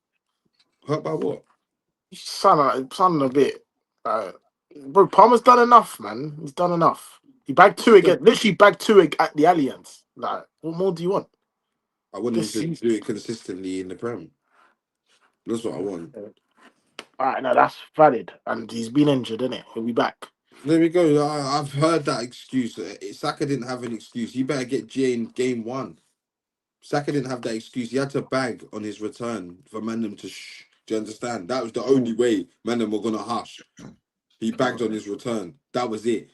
B: hurt by what?
C: You sounding a bit. Bro, Palmer's done enough, man. He's done enough. He bagged two again. Literally bagged two at the Allianz. Like, what more do you want?
B: I want him
C: This
B: to
C: season.
B: do it consistently in the Prem. That's what I want.
C: All right, no, that's valid. And he's been injured, innit? He'll be back.
B: There we go. I've heard that excuse. Saka didn't have an excuse. You better get Jay in game one. Saka didn't have that excuse. He had to bag on his return for Mandem to shh. Do you understand? That was the only way Mandem were gonna hush. He bagged on his return. That was it.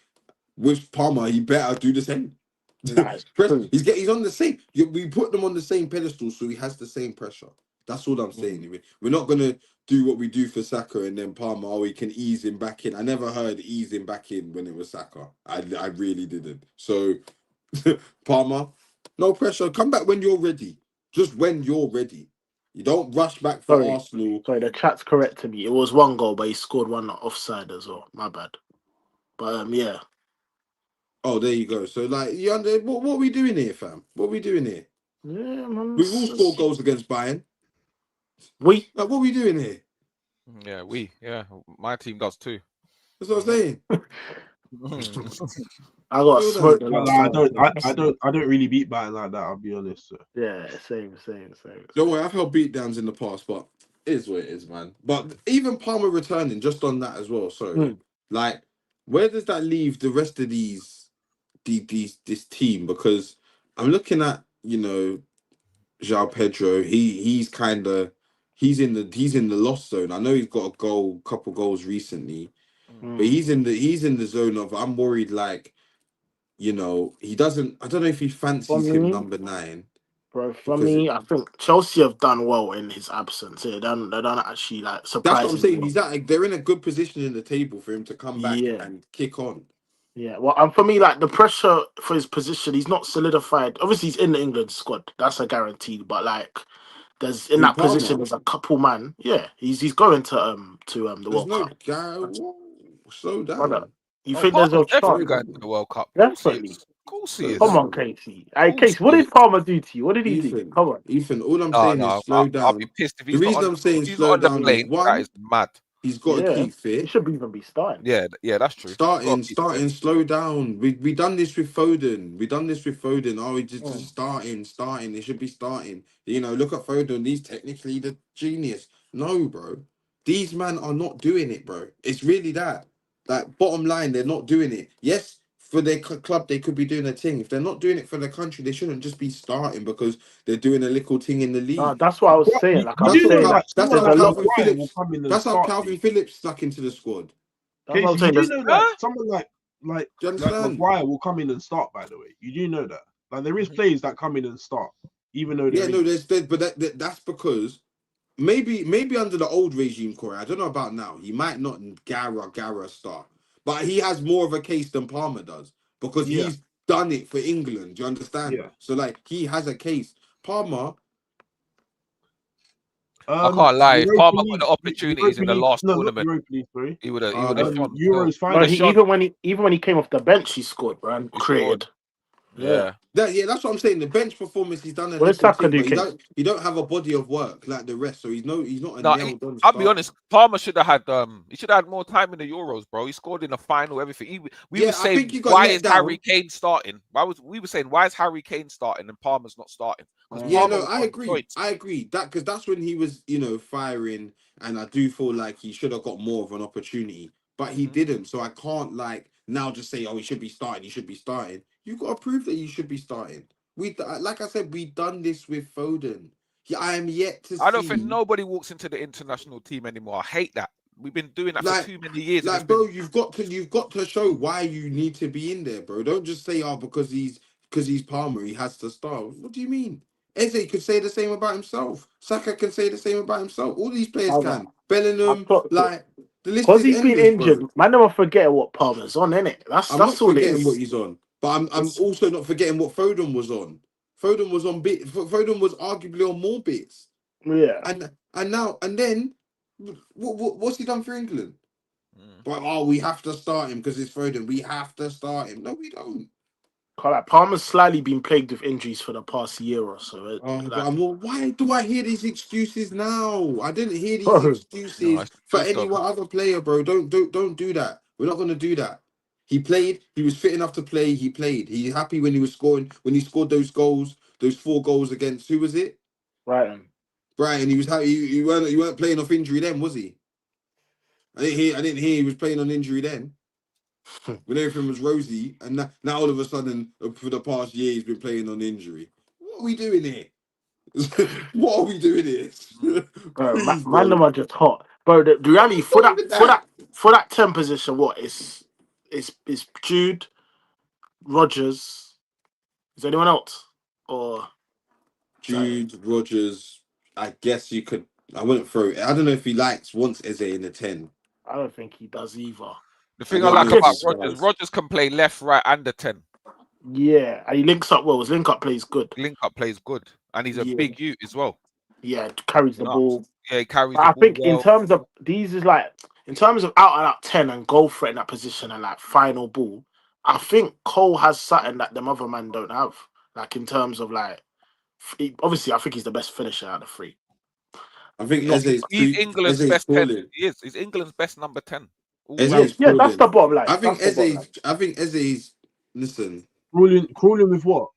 B: With Palmer, he better do the same.
C: Nah, it's true.
B: He's on the same. We put them on the same pedestal, so he has the same pressure. That's all I'm saying. We're not gonna do what we do for Saka and then Palmer. Oh, we can ease him back in. I never heard ease him back in when it was Saka. I really didn't. So Palmer, no pressure. Come back when you're ready. Just when you're ready. You don't rush back for
C: Sorry.
B: Arsenal.
C: Sorry, the chat's correct to me. It was one goal, but he scored one offside as well. My bad. But yeah.
B: Oh, there you go. So like, what are we doing here, fam? What are we doing here?
C: Yeah, man.
B: We will score goals against Bayern.
C: We?
B: Like, what are we doing here?
A: Yeah, my team does too.
B: That's what I'm saying.
C: I got
B: Feel
C: smoked
B: that.
C: the
D: Well,
C: last
D: I don't really beat Bayern like that. I'll be honest. So.
C: Yeah, same.
B: Don't worry, I've held beatdowns in the past, but it is what it is, man. But even Palmer returning, just on that as well. Sorry,
C: Mm.
B: like, where does that leave the rest of these this team, because I'm looking at, you know, João Pedro. He's in the lost zone. I know he's got couple goals recently, but he's in the zone of, I'm worried, like, you know, he doesn't. I don't know if he
C: For
B: fancies him
C: me,
B: number 9,
C: bro, for
B: because
C: me, I think Chelsea have done well in his absence. They done actually like
B: that's what I'm
C: surprisingly
B: saying.
C: well.
B: They're in a good position in the table for him to come back
C: Yeah.
B: and kick on.
C: Yeah, well, and for me, like the pressure for his position, he's not solidified. Obviously, he's in the England squad. That's a guarantee. But like, there's in
B: Who,
C: that position,
B: Palmer?
C: there's a couple man. Yeah, he's going to the
B: There's
C: World
B: no
C: Cup.
B: guy. Whoa, slow
C: Brother,
B: down.
C: you
A: Oh,
C: think there's
A: Palmer's
C: a
A: definitely
C: chance?
A: going to the World Cup. Of course he is.
C: Definitely.
A: Of course he
B: Slow
A: is.
C: Come
A: Of
C: on,
B: down.
C: Casey. Hey,
A: course
C: Casey, what
A: he
C: did
A: is.
C: Palmer do to you? What did he do?
B: Ethan,
C: Come on.
B: Ethan, all I'm
A: No,
B: saying is
A: no,
B: slow
A: I'll be
B: down.
A: pissed if
B: The
A: he's not
B: reason
A: on.
B: I'm
A: If
B: saying
A: he's not
B: slow
A: on the
B: down is,
A: plane, that
B: one,
A: is mad.
B: he's got to
C: Yeah,
B: keep
C: he
B: fit.
C: should even be starting.
A: Yeah, that's true. Got to keep fit.
B: Slow down. We done this with Foden. We done this with Foden. Oh, he just
C: Mm.
B: starting. It should be starting. You know, look at Foden. He's technically the genius. No, bro. These men are not doing it, bro. It's really that. Like, bottom line, they're not doing it. Yes, for their club, they could be doing a thing. If they're not doing it for their country, they shouldn't just be starting because they're doing a little thing in the league.
C: That's what I was
D: What
C: saying.
D: you,
C: Like I
D: you
C: was
B: That's
D: do
B: what
D: know
C: saying,
D: that
C: like
B: That's
D: someone
C: there's
B: how
C: a
D: like
C: lot.
B: Calvin
D: Maguire will
B: Phillips.
D: come in and
B: That's how
D: start,
B: Calvin
D: B.
B: Phillips snuck into the squad.
C: That's what I'm
D: Casey, you
C: saying.
D: do
C: There's
D: know that
A: Huh?
D: someone
B: Do you
D: like
B: understand?
D: Maguire will come in and start. By the way, you do know that. Like there is
A: Mhm.
D: players that come in and start, even though
B: Yeah,
D: they're
B: no,
D: injured.
B: but that's because maybe under the old regime, Corey. I don't know about now. He might not Gara start, but he has more of a case than Palmer does because
D: Yeah,
B: he's done it for England. Do you understand?
D: yeah.
B: So like he has a case. Palmer,
A: I can't lie. If
D: Europa
A: Palmer got
D: League,
A: the opportunities
D: Europa
A: in the
D: League.
A: last
D: No, not
A: tournament,
D: Europa League. Sorry,
A: he would have shone still.
D: Euros
A: He would
C: Bro,
A: have
D: final.
A: shone.
C: even when he came off the bench, he scored, bro, and
A: He scored.
C: created. Yeah.
A: Yeah.
B: that's what I'm saying. The bench performance, he's done a
C: What did
B: little
C: Saka
B: thing,
C: do,
B: but
C: Case?
B: he don't have a body of work like the rest. So he's not a
A: No,
B: nailed on
A: I'll be
B: starter.
A: honest. Palmer should have had he should have had more time in the Euros, bro. He scored in the final, everything. We were
B: Yeah, I think
A: saying,
B: he got
A: why
B: let
A: is Harry
B: down.
A: Kane starting? We were saying, why is Harry Kane starting and Palmer's not starting? Because
C: Mm.
B: Yeah,
A: Palmer
B: no,
A: was
B: I
A: on
B: agree.
A: points.
B: I agree. Because that's when he was, you know, firing, and I do feel like he should have got more of an opportunity, but he
A: Mhm.
B: didn't. So I can't like now just say, oh, he should be starting. He should be starting. You've got to prove that you should be starting. Like I said, we done this with Foden. I am yet to
A: I don't think
B: see
A: nobody walks into the international team anymore. I hate that. We've been doing that for
B: like
A: too many years, and it's
B: bro,
A: been
B: you've got to show why you need to be in there, bro. Don't just say, oh, because he's Palmer, he has to start. What do you mean? Eze could say the same about himself. Saka can say the same about himself. All these players
C: Brother,
B: can.
C: I
B: Bellingham,
C: clocked it.
B: like the list
C: Because
B: is
C: he's been
B: endless, bro.
C: injured, man, never forget what Palmer's on, innit?
B: I'm not
C: That's all it
B: forgetting what
C: is.
B: he's on, but I'm
C: It's,
B: also not forgetting what Foden was on. Foden was on bit. Foden was arguably on more bits,
C: yeah.
B: and then what's he done for England?
A: Mm.
B: But we have to start him because it's Foden. We have to start him. No, we don't.
C: Like, Palmer's slightly been plagued with injuries for the past year or so.
B: But
C: Like,
B: why do I hear these excuses now? I didn't hear these
C: bro,
A: No,
B: excuses
A: it's
B: for
A: truth
B: any
A: though.
B: other player, bro. Don't do that. We're not gonna do that. He played. He was fit enough to play. He played. He's happy when he was scoring. When he scored those goals, those 4 goals against who was it?
C: right.
B: Brighton. He was happy. You weren't playing off injury then, was he? I didn't hear he was playing on injury then. When everything was rosy, and now all of a sudden, for the past year, he's been playing on injury. What are we doing here? What are we doing
A: Mm.
B: here?
C: Bro,
B: Please,
C: man, them
B: bro.
C: are just hot. Bro, the reality
B: It's not even that.
C: for that 10 position, what is Jude, Rogers, is there anyone else? Or is that it?
B: Jude Rogers. I guess you could. I wouldn't throw it. I don't know if he wants Eze in the 10.
C: I don't think he does either.
A: The
B: I
A: thing I
B: don't
C: But I
B: know
A: like
B: if
A: about
B: he
C: guess
A: Rogers,
B: does.
A: Rogers can play left, right, and the 10.
C: yeah, and he links up well. His link up plays good.
A: Link up plays good, and he's a
C: Yeah,
A: big youth as well.
C: yeah, carries the
A: You know,
C: ball.
A: yeah, he carries
C: But
A: the
C: I
A: ball
C: think in
A: well.
C: terms of these is like in terms of out and out 10 and goal threat in that position and like final ball, I think Cole has something that them other man don't have. Like in terms of like obviously I think he's the best finisher out of the three.
B: I think
C: Not
A: He's England's
B: Eze's
A: best 10.
B: calling.
A: He is. He's England's best number 10 all
C: yeah,
B: Eze's
A: round.
C: yeah, that's the
B: calling.
C: bottom line.
B: I
C: That's
B: think
C: the bottom line.
B: Eze's. Listen,
D: Crawling with what?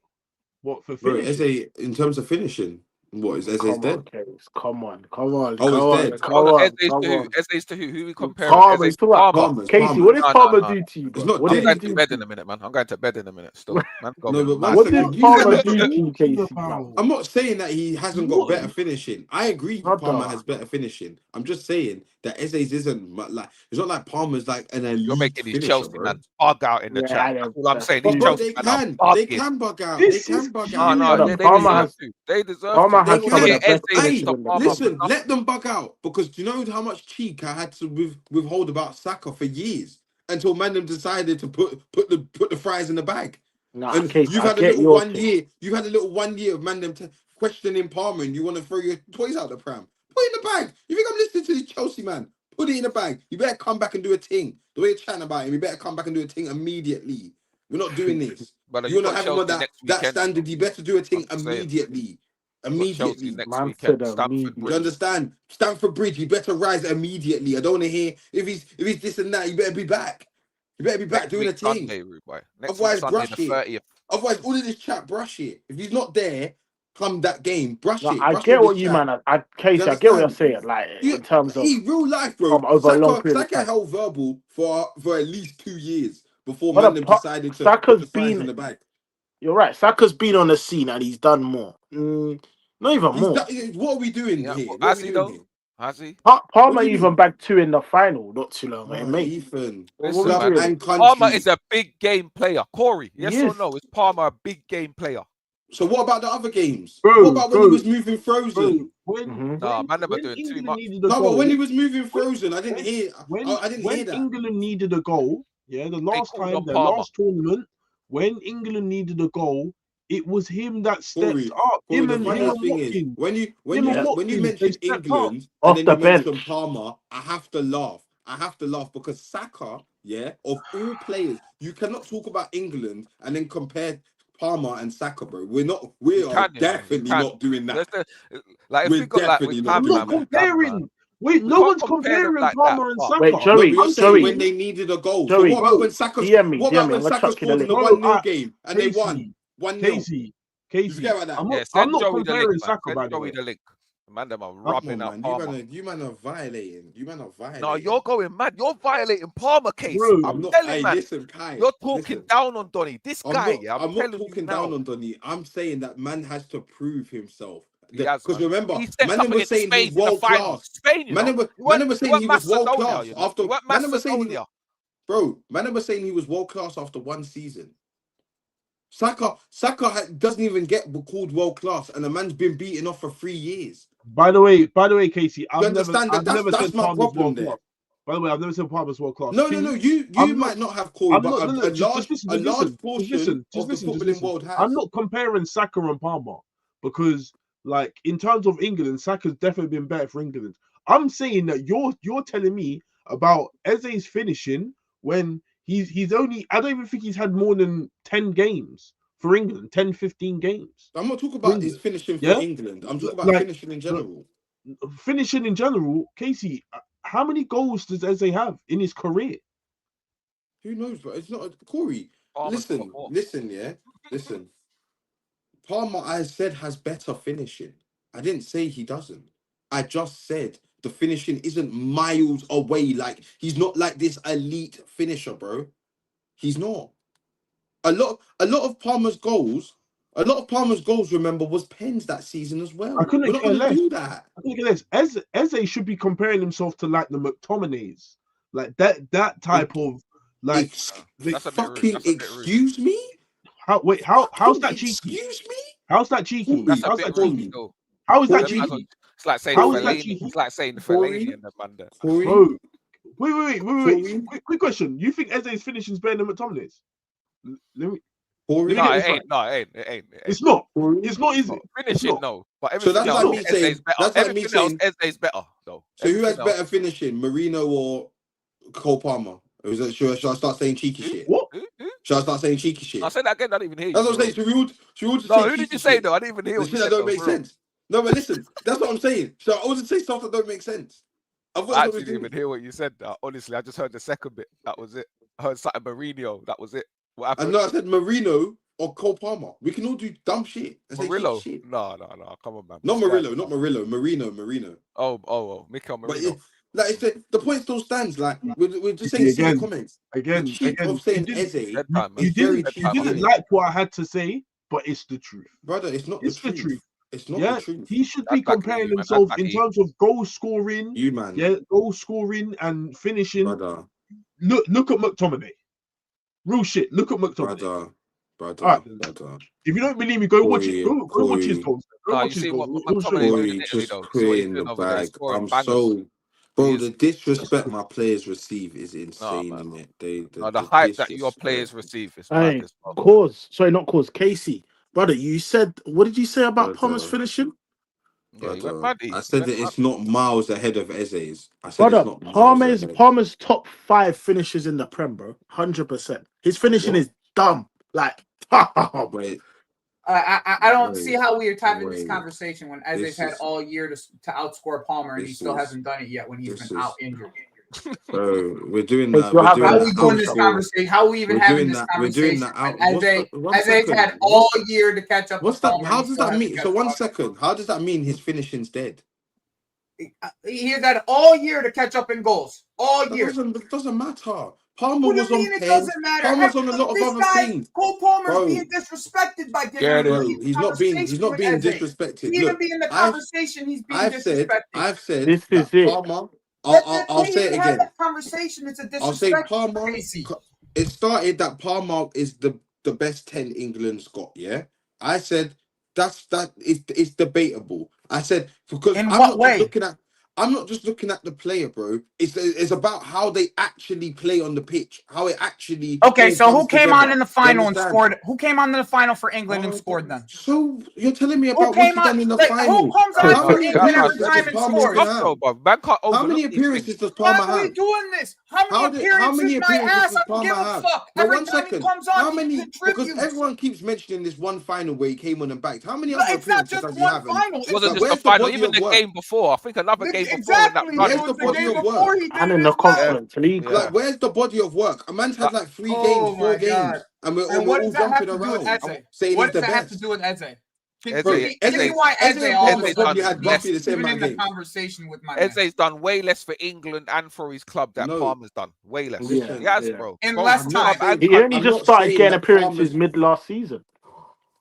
D: What for
B: bro.
D: finishing?
B: Eze in terms of finishing. What is Eze's
C: Come
B: dead?
C: on, Case. Come on.
B: Oh, he's dead.
A: Hold on, Eze's to who? Eze's to who? Who we comparing?
C: Palmer,
A: Eze's
C: he's talking about
A: Palmer.
C: Casey. What did
A: No,
C: Palmer
A: no.
C: do to you, bro?
B: It's not
C: What
A: I'm
C: did
B: dead.
C: he
A: going to
C: do
A: bed
C: to
A: in a
C: you?
A: minute, man. I'm going to bed in a minute still. Man,
B: No, but one
C: What
B: second.
C: did
B: You
C: Palmer
B: said
C: do to you, Casey,
D: about?
C: bro?
B: I'm not saying that he hasn't got
D: What?
B: better finishing. I agree Palmer has better finishing. I'm just saying that Eze's isn't like it's not like Palmer's like an
A: you're
B: elite
A: making these
B: finisher,
A: Chelsea
B: bro.
A: man bug out in the chat.
C: Yeah,
A: That's all I'm saying. These
B: But bro,
A: Chelsea
B: they
A: man are bugging.
B: can bug out.
D: This
B: They
D: is
B: can bug
A: No,
B: out.
A: no,
C: Brother,
A: they
C: Palmer
A: deserve
C: has
A: to. They deserve
C: Palmer
A: to. They
C: has
A: want
C: some
A: to
C: of
A: hear
C: the best
A: Eze and
B: Hey,
C: finishing
A: stuff
C: in the
A: Palmer for
B: listen,
C: Premier.
B: let
A: nothing.
B: them bug out because do you know how much cheek I had to withhold about Saka for years until Mandem decided to put the fries in the bag.
C: Nah,
B: And
C: Casey,
B: you've
C: I
B: had a
C: get
B: little
C: your
B: 1
C: thing.
B: year. You've had a little 1 year of Mandem questioning Palmer, and you want to throw your toys out the pram. Put it in the bag. You think I'm listening to this Chelsea man? Put it in the bag. You better come back and do a thing. The way you're chatting about him, you better come back and do a thing immediately. We're not doing this.
A: But
B: You
A: you
B: want to
A: got
B: have him on
A: Chelsea next
B: that
A: weekend. You know.
B: standard, you better do a
A: I'm
B: thing
A: just saying.
B: immediately.
A: You got Chelsea
B: Immediately.
A: next
C: Man
A: weekend.
C: said
A: Stamford
B: Do you
A: Bridge.
B: understand? Stamford Bridge, you better rise immediately. I don't want to hear if he's this and that, you better be back. You better be back
A: Next
B: doing a
A: week
B: thing.
A: Sunday, rude boy. Next week
B: Otherwise,
A: Sunday the
B: brush it.
A: 30th.
B: Otherwise, all of this chat, brush it. If he's not there, come that game, brush
C: No,
B: it.
C: I
B: Brush all
C: get
B: this
C: what you
B: chat.
C: man.
B: You
C: Casey, I get what you're
B: understand?
C: saying. Like
B: You,
C: in terms of
B: real life, bro.
C: over a long period of
B: Saka
C: time.
B: held verbal for at least 2 years before
C: But
B: Mandem decided to put
C: Saka's
B: the fries in
C: been.
B: the bag.
C: You're right. Saka's been on the scene and he's done more. Not even
B: He's
C: more.
B: done, what are we doing
A: Yeah,
B: here? What are
A: has
B: we
A: he
B: doing
A: though?
B: here?
A: Has he?
B: What
C: Palmer
B: do you
C: even
B: mean?
C: bagged 2 in the final not too long ago,
B: Oh,
C: mate.
B: Ethan.
C: What we
A: Listen,
B: Club
A: man.
C: doing?
B: and
A: Palmer
B: country.
A: is a big game player. Corey,
C: He
A: yes or
C: is.
A: no? Is Palmer a big game player?
B: So what about the other games?
D: Bro,
B: What about when he was moving
D: bro,
B: frozen?
A: Nah, man, never
D: when
A: doing too
D: England
A: much.
D: needed a
B: No, but when
D: goal,
B: he was moving
D: when
B: frozen, I didn't
D: when
B: hear. I didn't hear
D: when
B: that.
D: England needed a goal, yeah, the
A: They
D: last
A: called
D: time,
A: on
D: the
A: Palmer.
D: last tournament, when England needed a goal, it was him that stepped
B: Corey,
D: up. Him
B: the
D: and
B: funniest thing is
D: Watkins.
B: when you
C: Yeah.
D: They
B: mentioned
D: stepped up.
B: England and
C: Off
B: then
C: the
B: you mentioned
C: bench.
B: Palmer, I have to laugh. I have to laugh because Saka, yeah, of all players, you cannot talk about England and then compare Palmer and Saka, bro. We
A: You
B: are
A: can, you know. You
B: definitely
A: can.
B: not doing that.
A: There's the, like if
B: We're
A: we got like with
B: definitely not
D: I'm
A: Cam,
B: doing
D: not
A: man,
B: that.
A: with Cam, man,
D: comparing. Wait,
A: we
D: no
A: can't
D: one's
A: compare them
D: comparing
A: like that.
D: Palmer and
A: But
C: Wait,
D: Saka.
B: No, but
C: Joey,
B: you're
D: I'm
B: saying
C: Joey,
B: when
D: saying,
B: they needed a goal. So
C: Joey,
B: what about
D: bro,
B: when Saka?
C: DM me,
B: What
C: DM
B: about
C: me.
B: when
C: I'm gonna
B: Saka
C: chuck you the
B: scored in
C: link.
B: the
D: bro,
B: 1-0 game and they won
D: Casey,
B: 1-0?
D: Casey,
B: You forget
D: Casey.
B: about that?
A: yeah,
D: I'm
A: send
D: not
A: Joey the link,
D: comparing
A: man.
D: Saka,
A: Send
D: by the
A: Joey
D: way.
A: the link. Man, them are
B: Come
A: rubbing
B: on,
A: out
B: man.
A: Palmer.
B: You man are violating. You man are
A: No,
B: violating.
A: you're going mad. You're violating Palmer case.
D: Bro,
A: I'm
B: I'm not.
A: telling
B: Hey,
A: man.
B: listen, Kai.
A: You're talking
B: Listen.
A: down on Donny. This guy, yeah, I'm
B: I'm not
A: telling you
B: talking down
A: now.
B: on Donny. I'm saying that man has to prove himself.
A: He has,
B: Because
A: man.
B: remember,
A: He stepped up
B: man was
A: against
B: saying he's
A: Spain in the
B: world
A: final.
B: class.
A: Spain, you know.
B: Man was
A: You
B: saying
A: weren't
B: he was world
A: Macedonia,
B: class
A: you know.
B: after.
A: You weren't
B: Man was saying he,
A: Macedonia.
B: bro. Man was saying he was world class after 1 season. Saka doesn't even get called world class, and the man's been beaten off for 3 years.
D: by the way, Casey,
B: You
D: I've
B: understand that?
D: never said
B: That's my
D: Palmer's
B: problem
D: world
B: there.
D: class. By the way, I've never said Palmer's world class.
B: No.
D: Two,
B: You
D: I'm not.
B: might not have Corey,
D: I'm
B: but
D: not. No, no.
B: a
D: Just listen. Just
B: large
D: listen.
B: portion of the
D: Just
B: footballing
D: listen.
B: world
D: I'm
B: has.
D: not comparing Saka and Palmer because, like, in terms of England, Saka's definitely been better for England. I'm saying that you're telling me about Eze's finishing when he's only. I don't even think he's had more than 10 games for England. 10, 15 games
B: I'm not talking
D: for
B: about his
D: England.
B: finishing for
D: Yeah,
B: England. I'm talking about
D: like
B: finishing in general.
D: finishing in general. Casey, how many goals does Eze have in his career?
B: Who knows, but it's not Corey.
A: Palmer's got more.
B: Yeah. Listen. Palmer, I said, has better finishing. I didn't say he doesn't. I just said the finishing isn't miles away. Like he's not like this elite finisher, bro. He's not. A lot of Palmer's goals, remember, was pens that season as
D: I
B: well. We're
D: couldn't
B: not
D: care
B: gonna
D: less.
B: do that.
D: I think it is. Eze should be comparing himself to like the McTominays, like that type of like.
A: That's a bit rude. That's a bit rude.
B: Excuse me?
D: How's that cheeky?
B: Excuse me?
D: How's that cheeky?
A: That's
B: Corey,
A: a
D: How's
A: bit
D: that
A: rude
D: cheeky?
A: though.
D: How is that
A: Them man,
D: cheeky?
A: it's like saying
D: How is that
A: Fellaini.
D: cheeky?
A: It's like saying
B: Corey,
A: Fellaini and the man there.
B: Corey,
D: Bro, wait.
B: Corey,
D: Quick question. You think Eze's finishing is better than McTominay's? Let me
B: Corey,
D: get this right.
A: It ain't.
D: It's not.
B: Corey.
D: It's not, is
A: Not
D: it? It's
A: finishing,
D: not.
A: no. But
B: So
A: everything
B: that's
A: else,
B: like me saying.
A: Eze's better.
B: That's like me
A: Everything else,
B: saying.
A: Eze's better, though.
B: So who has
A: Everything else.
B: better finishing, Marino or Cole Palmer? Or is it, should I start saying cheeky shit?
D: What?
A: Who?
B: Should I start saying cheeky shit?
A: I said that again. I didn't even hear you.
B: That's what I'm saying. Should we all just
A: No,
B: say
A: who did
B: cheeky
A: you say
B: shit?
A: though? I didn't even hear
B: The
A: what you
B: shit that
A: said.
B: don't
A: Though,
B: make
A: for real.
B: sense. No, but listen, that's what I'm saying. So I always say stuff that don't make sense. I thought
A: I
B: that's
A: actually
B: what we're
A: didn't
B: doing.
A: even hear what you said. Honestly, I just heard the second bit. That was it. I heard something Mourinho. That was it. What
B: I
A: happened?
B: know I said Marino or Cole Palmer. We can all do dumb shit and say
A: Murillo.
B: shit.
A: No, come on, man.
B: Not Murillo, not Murillo. Marino.
A: Oh, Mikel
B: But
A: Marino.
B: like the point still stands. Like we're just saying silly comments. The cheat of saying Eze
A: Dead time, man.
B: is very
A: Dead
B: cheap.
A: time,
D: You didn't
A: man.
D: like what I had to say, but it's the truth.
B: Brother, it's not
D: It's
B: the
D: the
B: truth.
D: truth.
B: It's not
D: Yeah,
B: the truth.
D: he should
A: That's
D: be
A: backing
D: comparing
A: you, man.
D: himself
A: That's
D: in
A: backing
D: terms of goal scoring.
B: You man,
D: Yeah, goal scoring and finishing.
B: brother,
D: Look at McTominay. Real shit. Look at McTominay.
B: brother.
D: All right, if you don't believe me, go watch it. Go watch his
B: Corey.
D: goals. Go
A: No,
D: watch
A: you
D: his
A: see
D: goals.
A: what
D: He'll show
A: McTominay's
D: you.
A: doing in
B: Corey,
A: Italy,
B: just
A: though.
B: put
A: See what
B: it
A: he's
B: in
A: doing
B: the
A: over there. He's
B: bag.
A: scoring
B: I'm
A: bangers.
B: so, bro.
A: He is.
B: The disrespect my players receive is insane,
A: man.
B: in it. The
A: The hype that your
B: disrespect.
A: players receive is
C: Hey,
A: mad as well.
C: Casey, brother, you said, what did you say about Palmer's
B: Brother.
C: finishing?
A: Yeah, he went
B: Brother,
A: mad.
B: I said that it's not miles ahead of Eze's. I said
C: Brother,
B: it's not miles ahead.
C: Palmer's top 5 finishes in the Prem, bro. 100%. His finishing
B: What?
C: is dumb. Like,
B: Wait,
E: I don't
B: Wait,
E: see how we are having this
B: wait.
E: conversation when Eze's
B: This
E: had
B: is-
E: all year to outscore Palmer and he
B: this
E: still
B: is-
E: hasn't done it yet when he's
B: this
E: been
B: is-
E: out injured.
B: bro, we're doing
C: Hey,
B: that.
C: you're
B: We're
C: having
B: doing
E: How are
C: that
E: we
B: that
E: doing this
B: out-
E: conversation? How are we even
B: We're
E: having
B: doing
E: this
B: that. We're doing
E: conversation?
B: that out.
E: When
B: One
E: Eze's
B: second.
E: had all year to catch up
B: What's
E: to
B: that?
E: Palmer.
B: How
E: and he
B: does
E: still
B: that
E: hasn't
B: mean?
E: catch
B: So
E: up.
B: 1 second. How does that mean his finishing's dead?
E: He's had all year to catch up in goals. All year.
B: That doesn't matter. Palmer
E: What do
B: was
E: you
B: on
E: mean it
B: 10.
E: doesn't matter?
B: Palmer's on a lot of
E: This
B: other
E: guy,
B: things.
E: Cole Palmer's
B: Bro.
E: being disrespected by giving
A: Get
E: him
A: it.
E: the
B: He's not being
E: Eze.
B: disrespected.
E: Even
B: Look,
E: being in the conversation, he's being
B: I've
E: disrespected.
B: said
C: This is
B: that
C: it.
B: Palmer. I'll say it
E: Have
B: again.
E: that conversation. It's a
B: I'll say
E: disrespect.
B: Palmer.
E: Casey.
B: It started that Palmer is the best 10 England's got. Yeah, I said it's debatable. I said because
E: In
B: I'm
E: what
B: not
E: way?
B: just looking at. I'm not just looking at the player, bro. It's about how they actually play on the pitch, how it actually.
E: Okay,
B: all
E: so who
B: comes
E: came
B: together.
E: on in the
B: You
E: final and
B: understand?
E: scored? Who came on in the final for England and scored then?
B: So you're telling me
E: Who
B: about what
E: came
B: he
E: on?
B: done in the
E: Like,
B: final?
E: who comes
B: How
E: on for
B: many
E: England every
B: appearances
E: time
B: does
E: and
B: Palmer
E: scores?
B: even
A: Tough
B: have?
A: though, bro. Man can't
B: How
A: overlook
B: many
A: these things.
B: appearances does
E: Why
B: Palmer
E: are we
B: have?
E: doing this? How many appearances? My ass, I don't give a fuck.
B: No,
E: Every
B: 1
E: time he
B: second.
E: comes on,
B: How
E: he
B: many? Because
E: contributes.
B: everyone keeps mentioning this one final where he came on and backed. How many
E: But
B: other
E: it's not
B: appearances
E: just
B: does he
E: one
B: have?
E: final.
A: It wasn't
B: But
A: just the
B: where's the
A: final,
B: body
A: even
B: of
A: the
B: work?
A: game before. I think another game before in that
E: Exactly.
A: run.
B: Where's
E: It
B: the
E: was the
B: body
E: game
B: of
E: before
B: work?
E: he did
C: And
E: it
C: in
E: as
C: the
E: well.
C: Conference League.
A: Yeah.
B: Like, where's the body of work? A man's had like 3 games,
E: Oh
B: 4
E: my
B: games,
E: God.
B: and we're
E: And what
B: all
E: does that have
B: jumping
E: to do with
B: around
E: Eze?
B: saying
E: What
B: he's the
E: does that have to
B: best.
E: do with Eze?
A: Eze-
E: Give me
B: Eze-
E: why
B: Eze
E: Eze
B: and
E: all of
B: Palmer
E: a
B: probably
E: sudden
B: had roughly the same
E: even
B: amount
E: in
B: of
E: the
B: games.
E: conversation with my man.
A: Eze's done way less for England and for his club than
B: No.
A: Palmer's done. Way less.
B: Listen,
A: He has,
C: yeah.
A: bro.
E: In
A: Both
E: less
A: club
E: time.
A: and
C: He only
B: I'm
C: just
B: not
C: started
B: saying
C: getting
B: that
C: appearances
B: Palmer's-
C: mid last season.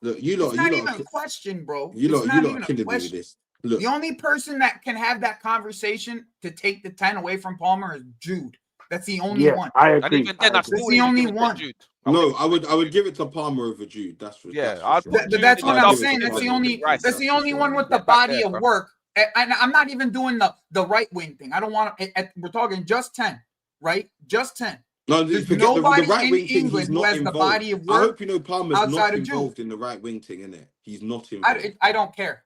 B: Look,
E: It's not even a question, bro.
B: you
E: It's
B: lot
E: not
B: are
E: even a
B: killing me with
E: question.
B: this. Look,
E: The only person that can have that conversation to take the 10 away from Palmer is Jude. That's the only
C: Yeah,
E: one.
C: I
A: And
C: agree.
A: even then, I
E: That's
A: still
E: the
A: wouldn't even
E: only
A: give it to
E: one.
A: Jude.
B: no, I would give it to Palmer over Jude. That's for
A: Yeah,
B: that's for
A: I'd
B: sure.
A: put
E: But
A: Jude
E: that's
A: in
E: what
A: the
E: I'm
A: double
E: saying.
A: with
E: That's the
A: Rice.
E: only
B: Rice.
E: one with the
A: Get back
E: body
A: there,
E: of
A: bro.
E: work. And I'm not even doing the right wing thing. I don't want to. We're talking just 10, right? Just 10.
B: No,
E: There's
B: forget the
E: nobody
B: right
E: in
B: wing thing.
E: England
B: He's
E: who
B: not
E: has the
B: involved.
E: body of
B: I
E: work
B: hope you know Palmer's
E: outside
B: not
E: of Jude.
B: involved in the right wing thing, innit? He's not involved.
E: I don't care.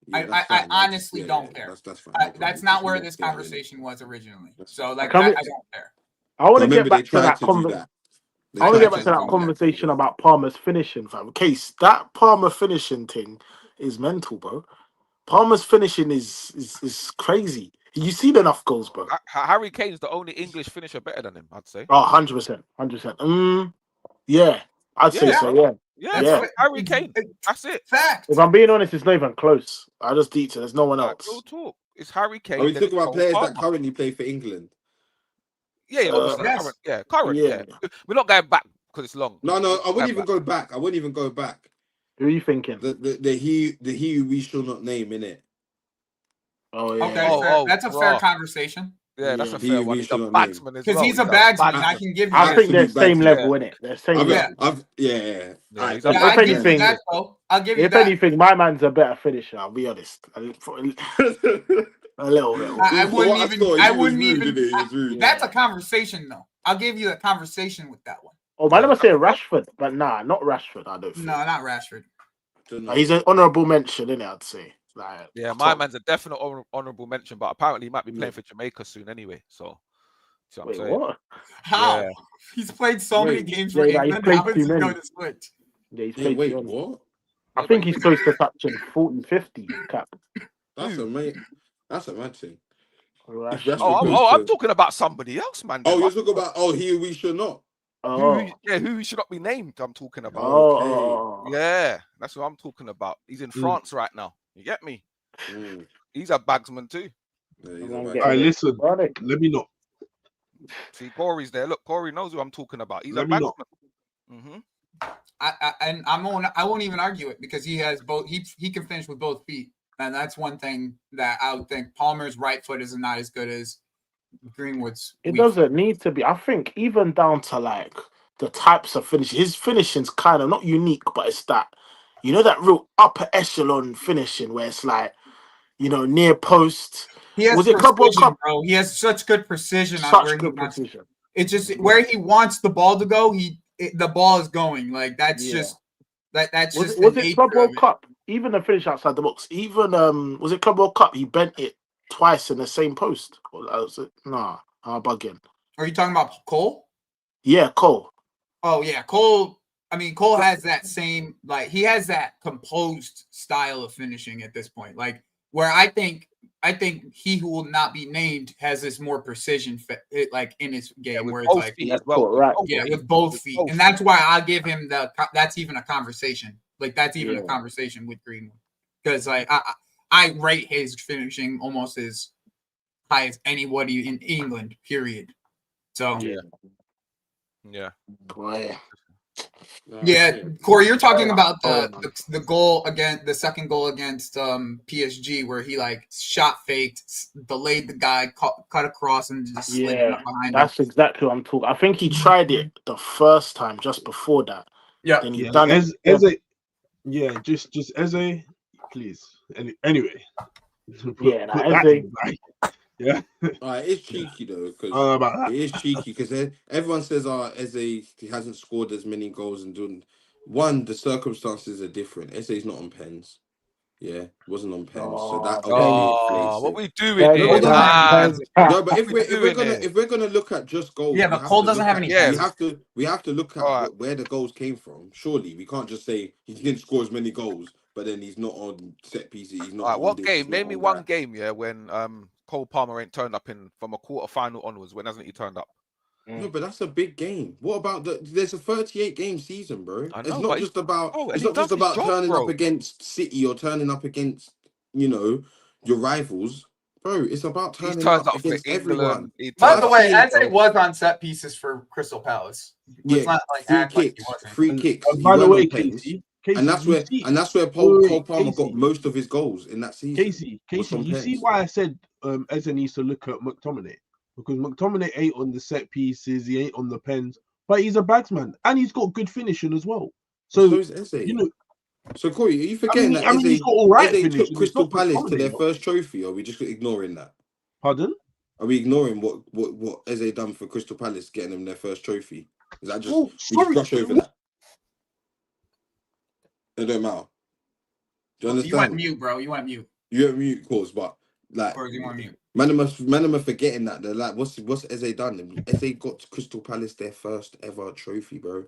B: Yeah,
E: I
B: fine.
E: honestly don't care.
B: That's fine. No problem.
E: That's not
B: Just
E: where
B: not
E: this
B: there, innit?
E: conversation was originally.
B: That's
E: So
B: fine.
E: like
C: Come
E: I
C: in-
E: don't care.
C: I want to
B: Remember,
C: get
B: they
C: back to
B: tried
C: that
B: to do that. They
C: I want to
B: tried
C: get back to that
B: do
C: conversation about Palmer's finishing, fam. Case, that Palmer finishing thing is mental, bro. Palmer's finishing is crazy. You seen enough goals, bro.
A: Harry Kane's the only English finisher better than him, I'd say.
C: Oh, 100%. 100%. Yeah, I'd say
A: Yeah,
C: so,
A: bro.
C: yeah.
A: Yeah, bro. Harry Kane. That's it.
E: Fact.
C: If I'm being honest, it's not even close. I just deep it. There's no one
A: Like,
C: else.
A: real talk. It's Harry Kane.
B: Are we
A: then
B: talking
A: it's
B: about
A: Cole
B: players
A: Palmer.
B: that currently play for England?
A: Yeah, obviously.
E: yes.
A: Current. Yeah, current.
C: Yeah.
A: Yeah. We're not going back because it's long.
B: No, I wouldn't even
A: back.
B: go back. I wouldn't even go back.
C: Who are you thinking?
B: The he who we shall not name, innit?
C: Oh, yeah.
E: Okay, fair. That's a fair
A: raw.
E: conversation.
A: Yeah, that's
C: Yeah.
A: a fair
B: He
A: one. He's a
B: shall not name.
A: batsman as
E: Because
A: well.
E: he's a
A: He's
E: batsman. I
A: batsman.
E: can give you
C: I
E: that.
C: think they're
B: Absolute
C: same
B: batsman.
C: level, innit? They're same
B: I've,
C: level.
B: yeah.
A: Yeah,
B: Alright,
A: he's
E: Yeah,
A: a
E: I
C: If
E: give you
C: anything-
E: that though. I'll give you
C: If
E: that.
C: anything, my man's a better finisher, I'll be honest. A little bit.
E: I
B: For
E: wouldn't
B: what I
E: even.
B: saw,
E: I
B: he was
E: wouldn't
B: rude,
E: even.
B: innit? He was rude.
E: That's a conversation though. I'll give you a conversation with that one.
C: Oh, man, never say Rashford, but nah, not Rashford, I don't think.
E: No, not Rashford.
C: He's an honourable mention, innit, I'd say. Like,
A: Yeah, my man's a definite honourable mention, but apparently he might be playing for Jamaica soon anyway. So, see what I'm
C: Wait,
A: saying?
C: what?
E: How?
A: Yeah.
E: He's played so many
B: Wait.
E: games for
C: Yeah, he's
E: England.
C: played
E: How is
C: too
E: he
C: many.
E: going to switch?
C: Yeah, he's
B: Yeah,
C: played
B: wait,
C: too many.
B: what?
C: I
A: Yeah,
C: think
A: but
C: he's close to touching 40, 50 cap.
B: That's a mad thing.
C: Rashford.
B: Rashford
A: Oh,
B: goes
A: I'm
B: to-
A: talking about somebody else, man.
B: Oh,
A: then.
B: you're talking about he who we should not.
C: Oh.
A: Who should not be named. I'm talking about.
C: Oh.
A: Yeah, that's what I'm talking about. He's in France right now. You get me?
B: Mm.
A: He's a bagsman too.
B: Yeah, he's
C: I'm
B: a
C: getting
B: bad
D: All right,
B: guy.
D: listen.
C: Right.
D: Let me know.
A: See, Corey's there. Look, Corey knows who I'm talking about. He's
D: Let
A: a
D: me know.
A: bagsman.
E: I won't even argue it because he has both. He can finish with both feet, and that's one thing that I would think Palmer's right foot is not as good as Greenwood's.
C: It
E: weak
C: doesn't need to be. I think even down to like the types of finish. His finishing's kind of not unique, but it's that, you know, that real upper echelon finishing where it's like, you know, near post.
E: He has
C: Was it Club World
E: precision,
C: Cup?
E: bro. He has such good precision on
C: Such
E: where he
C: good
E: wants.
C: precision.
E: It's just where he wants the ball to go. The ball is going. Like that's
C: Yeah.
E: just that's
C: Was
E: just
C: it
E: the
C: Club
E: nature
C: World
E: of it.
C: Cup? Even the finish outside the box. Even was it Club World Cup? He bent it twice in the same post. Or was it? Nah, I'm bugging.
E: Are you talking about Cole?
C: Yeah, Cole.
E: Oh yeah, Cole. I mean, Cole has that same he has that composed style of finishing at this point. Like where I think he who will not be named has this more precision like in his game
A: with
E: where it's
A: both
E: like
A: feet as well.
C: Right.
E: with both feet, and that's why I'll give him that's even a conversation. Like that's even a conversation with Greenwood because like I rate his finishing almost as high as anybody in England. Period. So
A: Yeah.
C: Boy.
E: Yeah, Corey, you're talking about the goal against the second goal against PSG where he like shot faked, delayed the guy, cut across, and just slid it up behind him.
C: That's exactly what I'm talking. I think he tried it the first time just before that.
E: Yeah,
C: then he done it.
D: Just Eze, please. Anyway,
C: yeah,
D: put
C: Eze.
D: that yeah.
B: It's cheeky though, because
D: I don't know about that.
B: it is cheeky because everyone says, Eze, he hasn't scored as many goals and doing. One, the circumstances are different. Eze's not on pens. Yeah, wasn't on pens, so that obviously inflates
A: what
B: it.
A: we doing here?
B: No, but if we're gonna look at just goals,
E: yeah, but Cole doesn't have any.
B: We have to look at where the goals came from. Surely we can't just say he didn't score as many goals, but then he's not on set pieces. He's not on
A: what
B: this,
A: game? Name me one game, when Cole Palmer ain't turned up from a quarter final onwards. When hasn't he turned up?
B: No, but that's a big game. What about there's a 38 game season, bro.
A: I know,
B: it's not just about turning up against City or turning up against, your rivals. Bro, it's about turning up against everyone.
E: By the way, Eze was on set pieces for Crystal Palace. Let's not
B: free kicks.
D: By the way, Casey,
B: and that's where Cole Palmer got most of his goals in that season.
D: Casey, you see why I said Eze needs to look at McTominay? Because McTominay ain't on the set pieces, he ain't on the pens, but he's a bagsman and he's got good finishing as well. So
B: is Eze. So Corey, are you forgetting that
D: he's got all right
B: Eze
D: finishing.
B: took Crystal Palace to their first trophy, or are we just ignoring that?
D: Pardon?
B: Are we ignoring what Eze done for Crystal Palace, getting them their first trophy? Is that just we just brush over that? It don't matter. Do you understand?
E: You went mute, bro. You went mute.
B: You went mute, cause but like
E: or you went mute.
B: Man, am forgetting that. They're like, what's Eze done? Eze got Crystal Palace their first ever trophy, bro.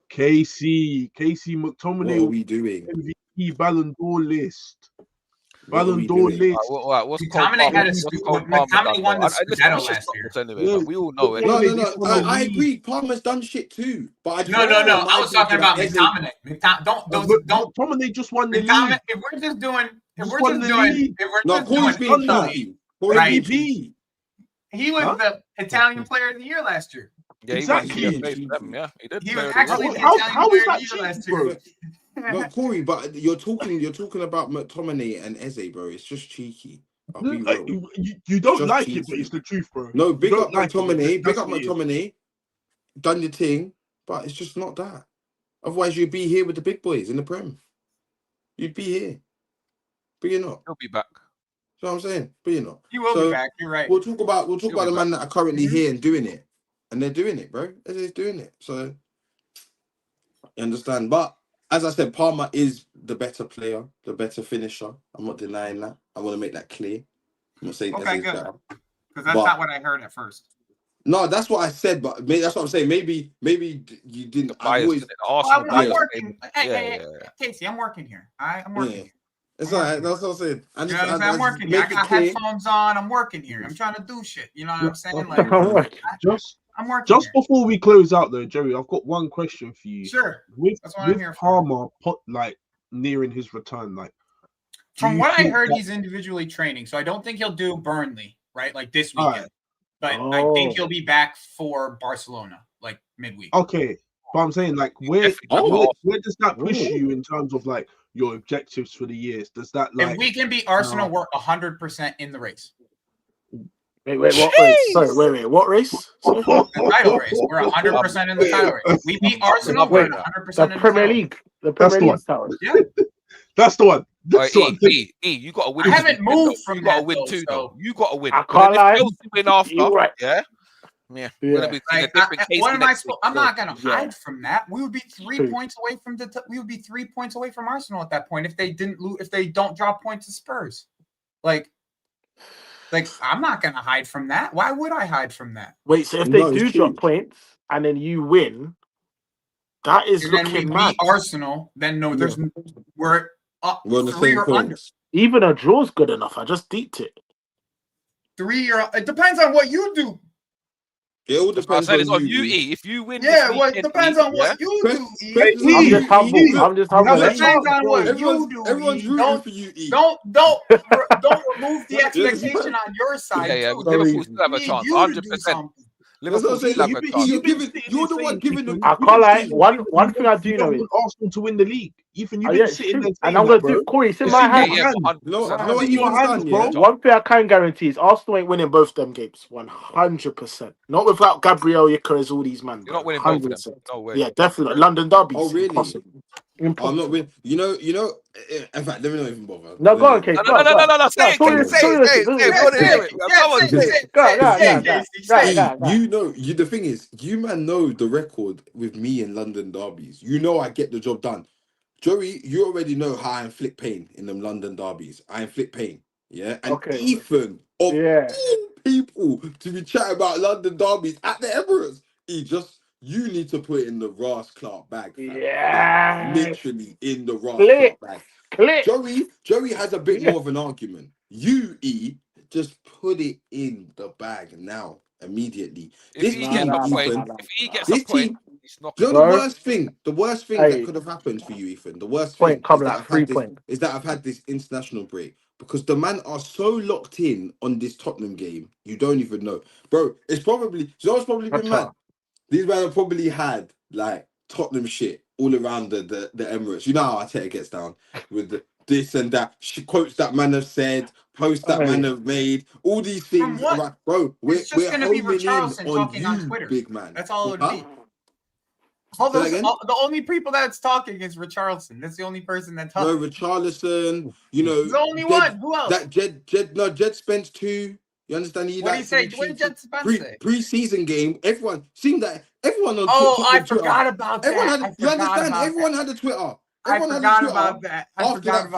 D: Casey McTominay.
B: What are we doing?
D: MVP Ballon d'Or list.
B: Ballon d'Or list.
A: What's
E: McTominay won the Scudetto last year.
A: Anyway, we all know it.
B: No. I agree. Palmer's done shit too, but
E: no. I was talking about McTominay. Don't.
D: McTominay just won the league.
E: If we're just doing,
B: MVP.
E: He was the Italian Player of the Year last year.
A: Yeah,
D: exactly.
A: He did.
E: He was actually the Italian Player of the Year last year.
B: No, Corey, but you're talking about McTominay and Eze, bro. It's just cheeky. I'll be real.
D: You don't like cheeky. It, but it's the truth, bro.
B: No, big up McTominay. Big up McTominay. Done your thing, but it's just not that. Otherwise, you'd be here with the big boys in the Prem. You'd be here, but you're not.
A: He'll be back.
B: You know what I'm saying? But you're not.
E: He will be back. You're right.
B: We'll talk about the man that are currently here and doing it, and they're doing it, bro. Eze's doing it. So you understand, but. As I said, Palmer is the better player, the better finisher. I'm not denying that. I want to make that clear. I'm not saying
E: okay, good. Because that's not what I heard at first.
B: No, that's what I said, but that's what I'm saying. Maybe you didn't.
E: I'm working. Hey, Casey, I'm working here. All right, I'm working here.
B: It's all right. That's what I'm saying.
E: I'm working here. I got headphones on. I'm working here. I'm trying to do shit. You know what I'm saying? Like, I'm working.
D: Just before we close out, though, Jerry, I've got one question for you.
E: Sure.
D: With
E: That's what I'm here for.
D: Palmer, like nearing his return, like
E: from what I heard, he's individually training, so I don't think he'll do Burnley right like this weekend. But I think he'll be back for Barcelona like midweek.
D: Okay, but I'm saying like where does that push you in terms of like your objectives for the years? Does that like
E: if we can beat Arsenal, we're 100% in the race.
C: Wait, what race? Sorry, wait, what race?
E: The title race. We're 100% in the title race. We beat Arsenal, we're 100% in the
C: Premier League. The Premier League title.
E: Yeah.
D: That's the one. That's the one.
A: You got to win.
E: I haven't moved from
A: you got to
E: that,
A: win
E: though,
A: too,
E: so.
A: though. You got to win.
C: I can't lie.
A: Chelsea win after,
C: Right.
A: yeah. We're gonna be in a different case.
E: What am I supposed? I'm not gonna hide from that. We would be 3 points away from we would be 3 points away from Arsenal at that point if they didn't lose. If they don't drop points to Spurs, like I'm not gonna hide from that. Why would I hide from that?
C: Wait, so if they do drop points and then you win, that is
E: and
C: looking
E: then we
C: mad.
E: beat Arsenal. Then we're up
B: We're on the
E: 3
B: same
E: or
B: point.
E: under.
C: Even a draw's good enough. I just deeped it.
E: 3 or it depends on what you do.
B: It all depends
A: on you, E. If you win,
E: it depends on what you do, E.
C: I'm just humble.
E: It depends on what you do.
B: Everyone's rooting for you, E.
E: Don't remove the expectation on your side.
A: Yeah. Liverpool still have a chance. 100%. Liverpool still have a chance.
B: You're the one giving them.
C: I can't lie. One thing I do know is
D: Arsenal to win the league. Ethan, you've been sitting there,
C: and I'm gonna do. Corey, it's in my hand. One thing I can guarantee is Arsenal ain't winning both them games. 100%. Not without Gabriel, Gyökeres, all these man.
A: You're not winning both of them. No way.
C: Yeah, definitely. London derby.
B: Oh, really?
C: Impossible.
B: I'm not winning. You know. In fact, let me not even bother.
C: No, go on, Kate.
A: No. Say it.
B: You know, the thing is, you man know the record with me in London derbies. You know I get the job done. Joey, you already know how I inflict pain in them London derbies. I inflict pain. Yeah. And Ethan, of all people to be chatting about London derbies at the Emirates, you need to put it in the Ross Clark bag. Fam.
C: Yeah.
B: Literally in the Ross Clark bag. Joey has a bit more of an argument. You, E, just put it in the bag now, immediately.
A: If he gets a point, it's not.
B: You know the worst thing that could have happened for you, Ethan. The worst thing is that I've had this international break because the man are so locked in on this Tottenham game, you don't even know, bro. It's probably been mad. These men have probably had like Tottenham shit all around the Emirates. You know how Arteta gets down with this and that. She quotes that man have said, posts that man have made, all these things. Bro, we're
E: gonna be Richarlison talking on Twitter.
B: Big man.
E: That's all it would be. The only people that's talking is Richarlison. That's the only person that talks.
B: No, Richarlison. You know,
E: the only one. Who else?
B: That Jed Spence too. You understand?
E: What do you say? What did Jed Spence say?
B: Pre-season game. Everyone seemed that everyone on.
E: I forgot about that.
B: You understand? Everyone had a Twitter.
E: I forgot about that.
C: I'll get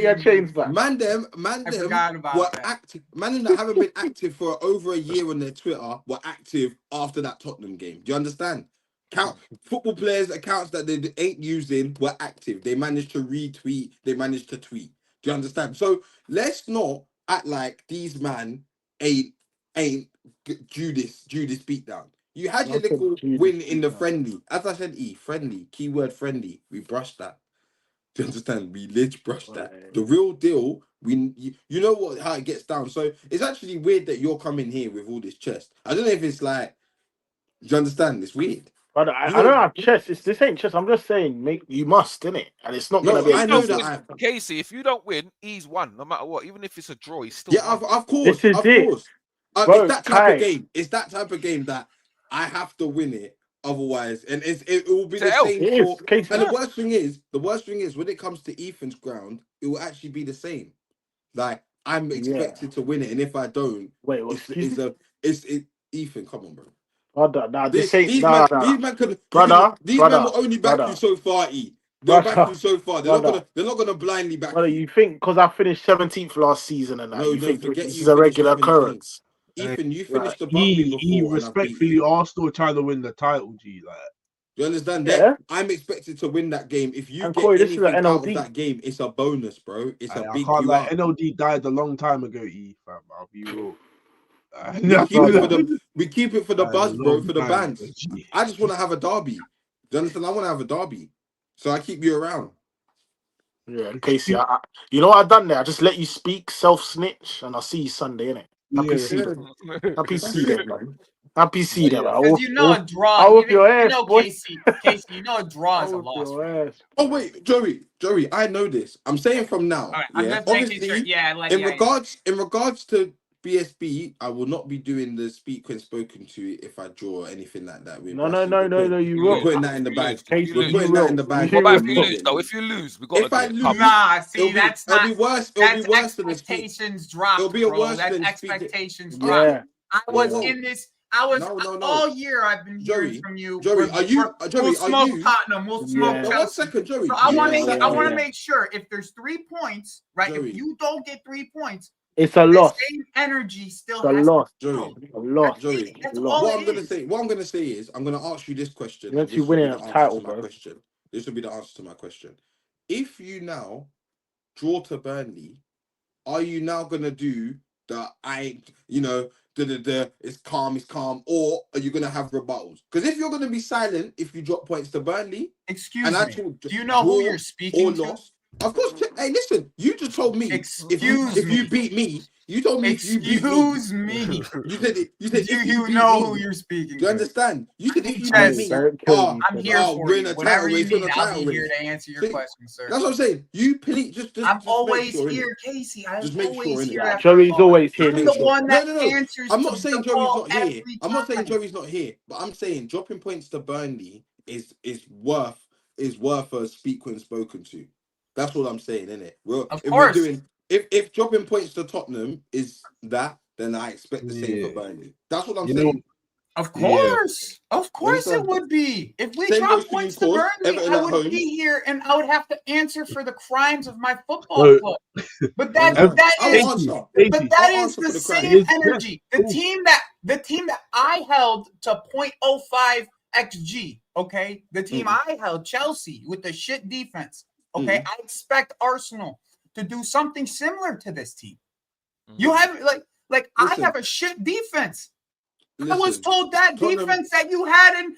C: your chains back.
B: Man, them were active. Man, that haven't been active for over a year on their Twitter were active after that Tottenham game. Do you understand? Football players' accounts that they ain't using were active. They managed to retweet. They managed to tweet. Do you understand? So let's not act like these man ain't Judas beatdown. You had your little win in the friendly. As I said, friendly. Keyword friendly. We brushed that. Do you understand? We brushed that. The real deal, you know how it gets down. So it's actually weird that you're coming here with all this chest. I don't know if it's like, do you understand? It's weird.
C: Brother, I don't have chest. This ain't chest. I'm just saying, you must, innit? And it's not going to be.
B: I know that.
A: Casey, if you don't win, he's won. No matter what. Even if it's a draw, he's still.
B: Yeah, of course. This is it. Bro, it's that type of game. It's that type of game that I have to win it. Otherwise, and it will be the same. And the worst thing is, when it comes to Ethan's ground, it will actually be the same. Like I'm expected to win it, and if I don't, it's Ethan. Come on, bro. These men will only back you so far. They'll back you so far. They're not gonna blindly back you.
C: You think because I finished 17th last season and that?
B: No,
C: you think
B: forget
C: this is a regular occurrence?
B: Ethan, you finished above me before.
D: Respectfully, Arsenal trying to win the title, G. Like,
B: you understand that? I'm expected to win that game. If you get anything out of that game, it's a bonus, bro. It's a big.
D: NLD died a long time ago, E. Fam, I'll be real.
B: We keep it for the buzz, bro, for the
D: long
B: bands.
D: time, G.
B: I just want to have a derby. Do you understand? I want to have a derby, so I keep you around.
C: Yeah, Casey, you know what I've done there? I just let you speak, self-snitch, and I'll see you Sunday, innit? Happy see them. Happy see them, man. Happy see them.
E: Because you know a draw.
C: I'll whip your ass,
E: you know,
C: boy.
E: Casey, you know a draw is a loss.
B: Oh wait, Joey, I know this. I'm saying from now.
E: All right, I'm just making sure. Yeah,
B: in regards to BSB, I will not be doing the speak when spoken to if I draw or anything like that.
C: No, you will.
B: We're putting that in the bag.
C: Casey,
B: We're putting that in the bag.
A: What about if you lose, though? If you lose, we got to
B: If I
A: do it.
B: lose,
E: nah, see, that's not.
B: It'll be worse.
E: That's
B: It'll be worse than the speak.
E: expectations dropped,
B: It'll be
E: bro.
B: worse
E: That's
B: than
E: expectations
C: speaking.
E: dropped.
C: Yeah.
E: I was
B: Whoa.
E: in this. I was
B: No.
E: all year. I've been hearing
B: Joey,
E: from you.
B: Joey,
E: we'll smoke Tottenham. We'll smoke
C: Yeah.
B: No, 1 second, Joey.
E: So I want to
C: Yeah.
E: make sure if there's 3 points, right?
B: Joey.
E: If you don't get 3 points,
C: It's a
E: the
C: loss.
E: same energy still
C: It's a
E: has
C: loss.
E: to go.
C: A loss.
B: Joey,
E: That's
C: What
E: all
B: what
E: it
B: I'm gonna
E: is.
B: say, is, I'm gonna ask you this question.
C: You meant to
B: This
C: win
B: will
C: a
B: be the answer
C: title,
B: to my
C: bro.
B: question. This will be the answer to my question. If you now draw to Burnley, are you now gonna do the it's calm, or are you gonna have rebuttals? Because if you're gonna be silent if you drop points to Burnley,
E: Excuse
B: and
E: me.
B: actual
E: Do you know who you're speaking
B: or
E: to?
B: lost, of course. Hey, listen, you just told me if you beat me, you told me if you beat me.
E: Excuse me.
B: You said if
E: You
B: beat
E: know
B: me,
E: who you're speaking
B: do you
E: to.
B: understand? You said if you
E: Yes.
B: beat me,
C: Don't kill me.
E: I'm here for
B: we're in
E: you.
B: a
E: Whatever
B: title
E: you
B: race, we're in
E: need,
B: a
E: I'll
B: title
E: be here
B: race.
E: to answer your
B: See,
E: question, sir.
B: That's what I'm saying. You please just
E: I'm
B: just
E: always
B: make sure,
E: here,
B: innit?
E: Casey. I'm
B: Just make sure,
E: always
B: innit?
E: here. after
C: Joey's
E: call.
C: always here.
E: I'm the one that
B: No.
E: answers.
B: I'm not
E: to
B: saying
E: the
B: Joey's
E: call
B: not here.
E: every
B: I'm not saying
E: time.
B: Joey's not here, but I'm saying dropping points to Burnley is worth a speak when spoken to. That's what I'm saying, innit? Well,
E: Of
B: if
E: course.
B: we're doing if dropping points to Tottenham is that, then I expect the same for Burnley. That's what I'm saying.
E: Of course. Of course it
B: Understand?
E: would be. If we
B: Same goes
E: drop
B: for you,
E: points to
B: Cause.
E: Burnley,
B: Everton
E: I
B: at
E: would
B: home.
E: be here and I would have to answer for the crimes of my football
D: So-
E: club. But that
B: I'll
E: is
B: answer.
E: but that
B: I'll
E: is
B: answer
E: the
B: for the crime.
E: same
D: Yes,
E: energy. The
D: cool.
E: team that I held to 0.05 XG, okay? The team I held, Chelsea, with the shit defense. Okay. I expect Arsenal to do something similar to this team. You have like I have a shit defense. I was told that
B: Tottenham,
E: defense that you had in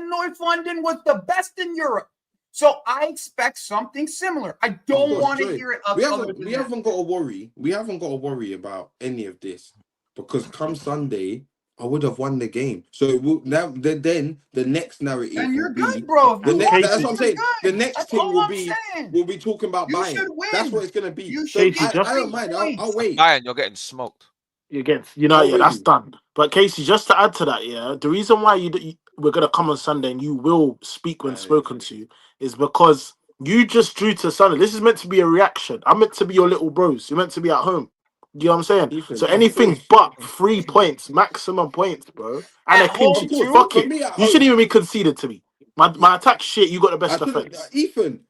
E: North London was the best in Europe. So I expect something similar. I don't want to hear it.
B: We haven't got to worry. We haven't got to worry about any of this because come Sunday, I would have won the game. So then the next narrative.
E: And you're
B: will
E: good,
B: be,
E: bro.
B: That's what I'm saying.
E: Good.
B: The next
E: That's
B: thing
E: all
B: will
E: I'm
B: be
E: saying.
B: we'll be talking about
E: You
B: buying.
E: should win.
B: That's what it's gonna be.
E: You
B: So
E: should
B: I don't mind. I'll wait.
A: Bayern, you're getting smoked.
C: That's
B: really?
C: done. But Casey, just to add to that, the reason why we're gonna come on Sunday and you will speak when spoken to is because you just drew to Sunday. This is meant to be a reaction. I'm meant to be your little bros. You're meant to be at home. Do you know what I'm saying?
B: Ethan,
C: So
B: of
C: anything
B: course.
C: but 3 points, maximum points, bro. And
E: At
C: a clean
E: home
C: sheet.
E: too?
C: Fuck
B: For
C: it.
B: me at
C: You
B: home.
C: shouldn't even be conceded to me. My attack shit. You got the best defense.
B: Ethan,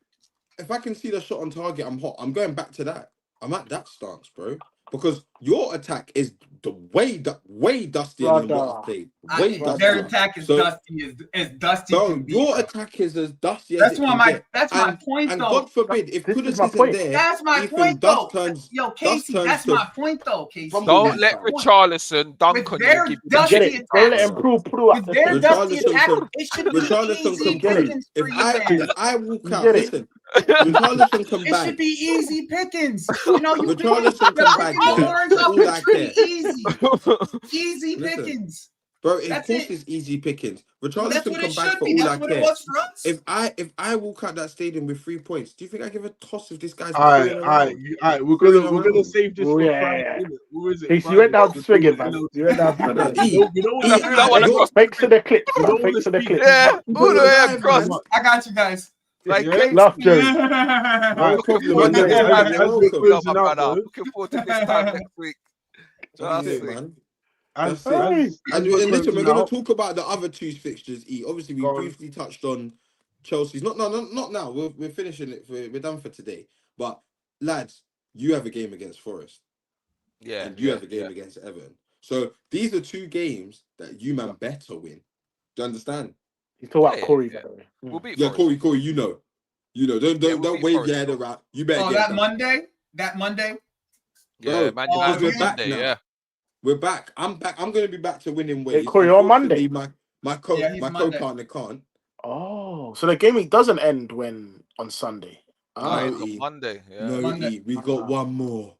B: if I can see the shot on target, I'm hot. I'm going back to that. I'm at that stance, bro. Because your attack is the way dustier than what I've played. Way dustier.
E: Their attack is dusty as dusty can be.
B: Your attack is as dusty as
E: That's
B: it can get.
E: That's my point,
B: and
E: though.
B: God forbid, if
C: This
B: Kudus
C: is my
B: isn't
C: point.
B: there,
E: That's my
B: Ethan,
E: point,
B: dust
E: though.
B: turns.
E: Yo, Casey, that's my point, though, Casey.
A: Don't let Richarlison dunk on you and give you
C: Get
A: that.
C: it. Don't let him pull
E: With their dusty attack, it should be
B: Richarlison
E: easy
B: can
E: pickings for you, man.
B: if I walk out, listen, Richarlison can
E: It
B: bag.
E: should be easy pickings. You know, you
B: Richarlison can bag,
E: orange
B: for
E: off
B: all
E: the
B: I
E: tree,
B: care.
E: easy
B: Listen,
E: pickings.
B: Bro, of
E: That's
B: course
E: it.
B: it's easy pickings.
E: That's
B: Richarlison
E: what
B: can
E: it
B: bag
E: should
B: for
E: be.
B: all
E: That's
B: I
E: what it
B: care.
E: was for us.
B: If I walk out that stadium with 3 points, do you think I give a toss if this guy's
D: All right. We're gonna save this for Friday. Who is it?
C: Casey, you went down swinging, man. You went down
B: swinging.
C: Thanks for the clips, man. Thanks for the clips.
A: Yeah, all the way across.
E: I got you guys.
A: Like,
C: Love Joey.
B: No problem.
A: Looking forward to this time next week.
B: That's it, man.
D: That's
B: That's it. And listen, we're going to talk about the other two fixtures. Obviously, we briefly touched on Chelsea's. Not now. We're finishing it. We're done for today. But lads, you have a game against Forest.
A: Yeah.
B: And you have a game against Everton. So these are two games that you man better win. Do you understand?
C: You talk about Corey.
A: We'll beat
B: Corey. You know. Don't wave your head around. You better get
E: That Monday.
A: Yeah, man.
B: Because we're back now.
A: Yeah.
B: We're back. I'm back. I'm going to be back to winning
C: Hey,
B: ways.
C: Corey, on Monday.
B: Unfortunately, my co-partner can't.
C: Oh, so the gaming doesn't end on Sunday.
A: No,
B: No,
A: it's on
B: E.
A: Monday. Yeah.
B: No,
E: Monday.
B: E. We've got one more.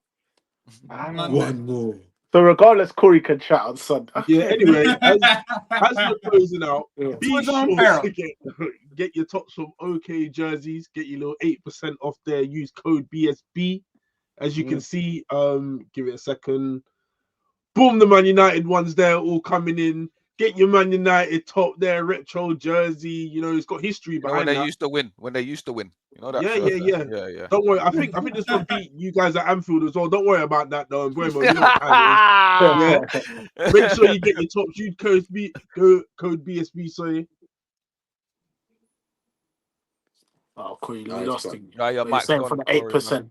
E: Monday.
B: One more.
C: So regardless, Corey can chat on Sunday.
D: Yeah. Anyway, as we're closing out,
C: Yeah.
D: be sure to get your tops from OK Jerseys. Get your little 8% off there. Use code BSB. As you can see, give it a second. Boom, the Man United ones there all coming in. Get your Man United top there, retro jersey. You know, it's got history behind
A: when they
D: that.
A: used to win. When they used to win. You know that
D: Yeah,
A: shirt
D: yeah,
A: there? Yeah.
D: Don't worry. I think this one beat you guys at Anfield as well. Don't worry about that though. Bueno, you know what time it is. Yeah. Make sure you get your tops. Use code BSB, sorry.
C: Oh, Corey, you lost him.
A: Yeah,
C: You're
A: Mike's
C: saying
A: gone,
C: for the
A: Corey,
C: 8%.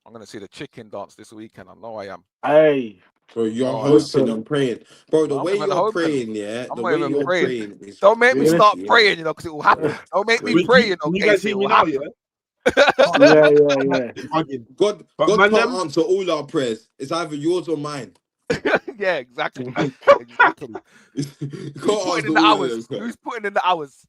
A: I'm gonna see the chicken dance this weekend. I know I am.
C: Hey,
B: Bro, you're hoping and praying. Bro, the
A: I'm
B: way
A: even
B: you're
A: hoping.
B: praying, yeah.
A: I'm
B: The
A: not
B: way
A: even
B: you're
A: praying.
B: praying is
A: Don't make me start
B: crazy,
A: praying, you know, because it will happen. Don't make me pray, you know,
D: Can you guys hear me now, yeah?
C: yeah.
B: God
D: man,
B: can't answer all our prayers. It's either yours or mine.
A: Yeah, exactly. Exactly. Who's putting in the hours? Who's putting in the hours?